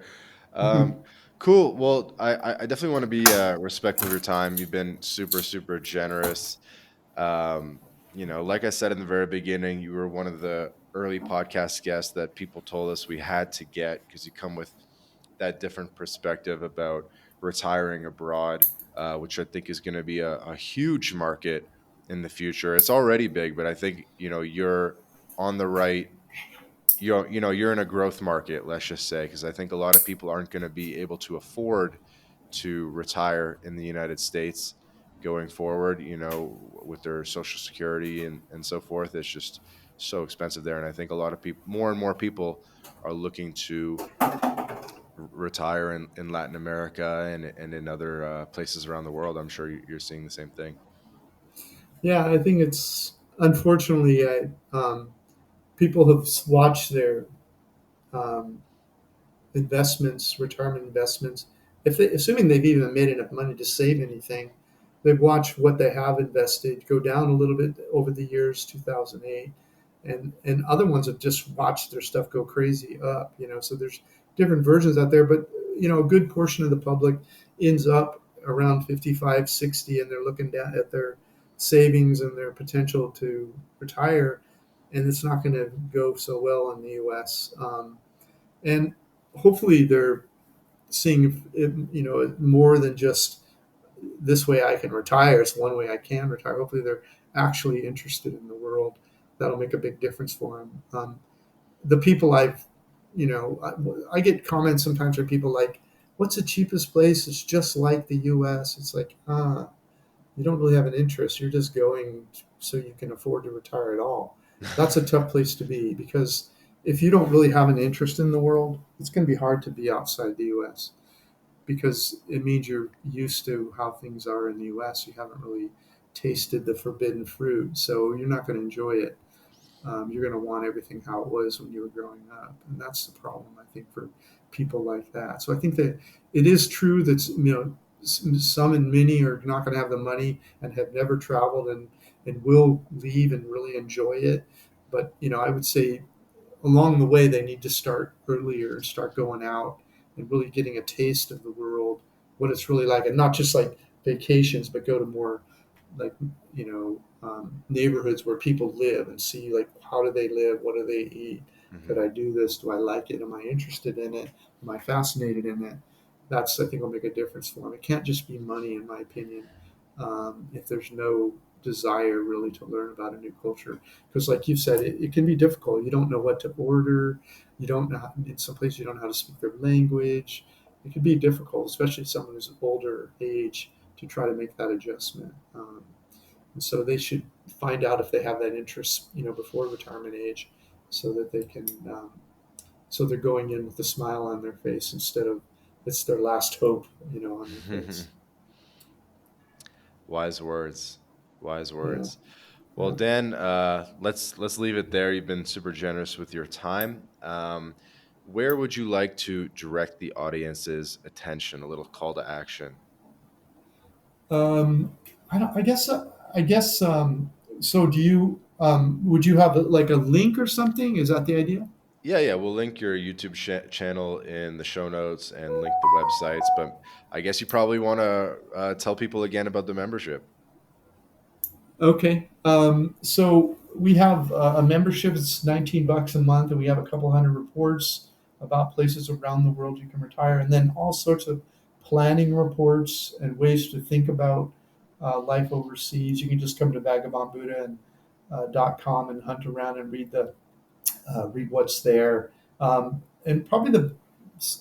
Um, cool. Well, I definitely want to be respectful of your time. You've been super, super generous. Um, like I said in the very beginning, you were one of the early podcast guests that people told us we had to get because you come with that different perspective about retiring abroad, which I think is going to be a huge market in the future. It's already big, but I think you're on the right. You're in a growth market, let's just say, because I think a lot of people aren't going to be able to afford to retire in the United States going forward, with their social security and so forth. It's just so expensive there. And I think a lot of people, more and more people, are looking to retire in Latin America and in other places around the world. I'm sure you're seeing the same thing. Yeah, I think it's unfortunately people have watched their um, investments, retirement investments, assuming they've even made enough money to save anything, they've watched what they have invested go down a little bit over the years, 2008, and other ones have just watched their stuff go crazy up. So there's different versions out there, but a good portion of the public ends up around 55, 60, and they're looking down at their savings and their potential to retire, and it's not going to go so well in the U.S. And hopefully they're seeing more than just this way I can retire. It's one way I can retire. Hopefully they're actually interested in the world. That'll make a big difference for them. The people I get comments sometimes from people like, "What's the cheapest place? It's just like the U.S." It's like, you don't really have an interest. You're just going so you can afford to retire at all. That's a tough place to be because if you don't really have an interest in the world, it's going to be hard to be outside the U.S. because it means you're used to how things are in the U.S. You haven't really tasted the forbidden fruit, so you're not going to enjoy it. You're going to want everything how it was when you were growing up, and that's the problem I think for people like that. So I think that it is true that some and many are not going to have the money and have never traveled and will leave and really enjoy it. But I would say along the way, they need to start earlier and start going out and really getting a taste of the world, what it's really like, and not just like vacations, but go to more like neighborhoods where people live and see like how do they live, what do they eat, could Hmm. I do this, do I like it, am I interested in it, am I fascinated in it? That's, I think, will make a difference for them. It can't just be money, in my opinion, if there's no desire really to learn about a new culture, because like you said, it can be difficult. You don't know what to order, you don't know how, in some places you don't know how to speak their language. It can be difficult, especially someone who's older age, to try to make that adjustment. And so they should find out if they have that interest, before retirement age, so that they can, so they're going in with a smile on their face instead of it's their last hope, on their face. Wise words. Wise Yeah, words. Well, yeah. Dan, let's leave it there. You've been super generous with your time. Where would you like to direct the audience's attention? A little call to action. Um, I don't. I guess. I guess. So, do you? Would you have like a link or something? Is that the idea? Yeah, yeah, we'll link your YouTube channel in the show notes and link the websites. But I guess you probably want to tell people again about the membership. Okay. So we have a membership. It's $19 a month, and we have a couple hundred reports about places around the world you can retire, and then all sorts of planning reports and ways to think about life overseas. You can just come to vagabondbuddha and .com and hunt around and read what's there. And probably the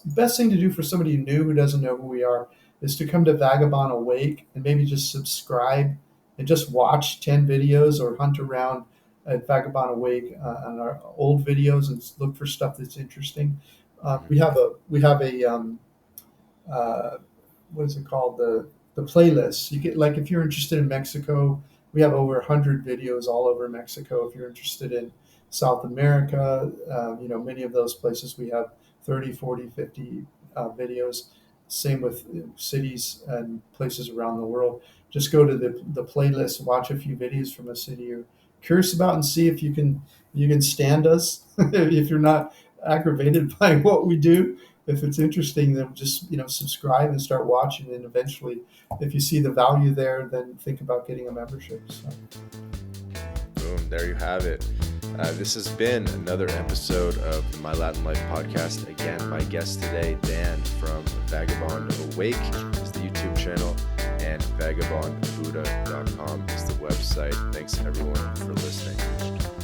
best thing to do for somebody new who doesn't know who we are is to come to Vagabond Awake and maybe just subscribe and just watch 10 videos or hunt around at Vagabond Awake on our old videos and look for stuff that's interesting. Hmm. We have a uh, what is it called, the playlist. You get, like, if you're interested in Mexico, we have over 100 videos all over Mexico. If you're interested in South America, many of those places we have 30, 40, 50 videos. Same with cities and places around the world. Just go to the playlist, watch a few videos from a city you're curious about, and see if you can stand us. If you're not aggravated by what we do, if it's interesting, then just subscribe and start watching, and eventually, if you see the value there, then think about getting a membership. So, Boom, there you have it. This has been another episode of the My Latin Life podcast. Again, my guest today, Dan from Vagabond Awake, is the YouTube channel, and vagabondbuddha.com is the website. Thanks everyone for listening.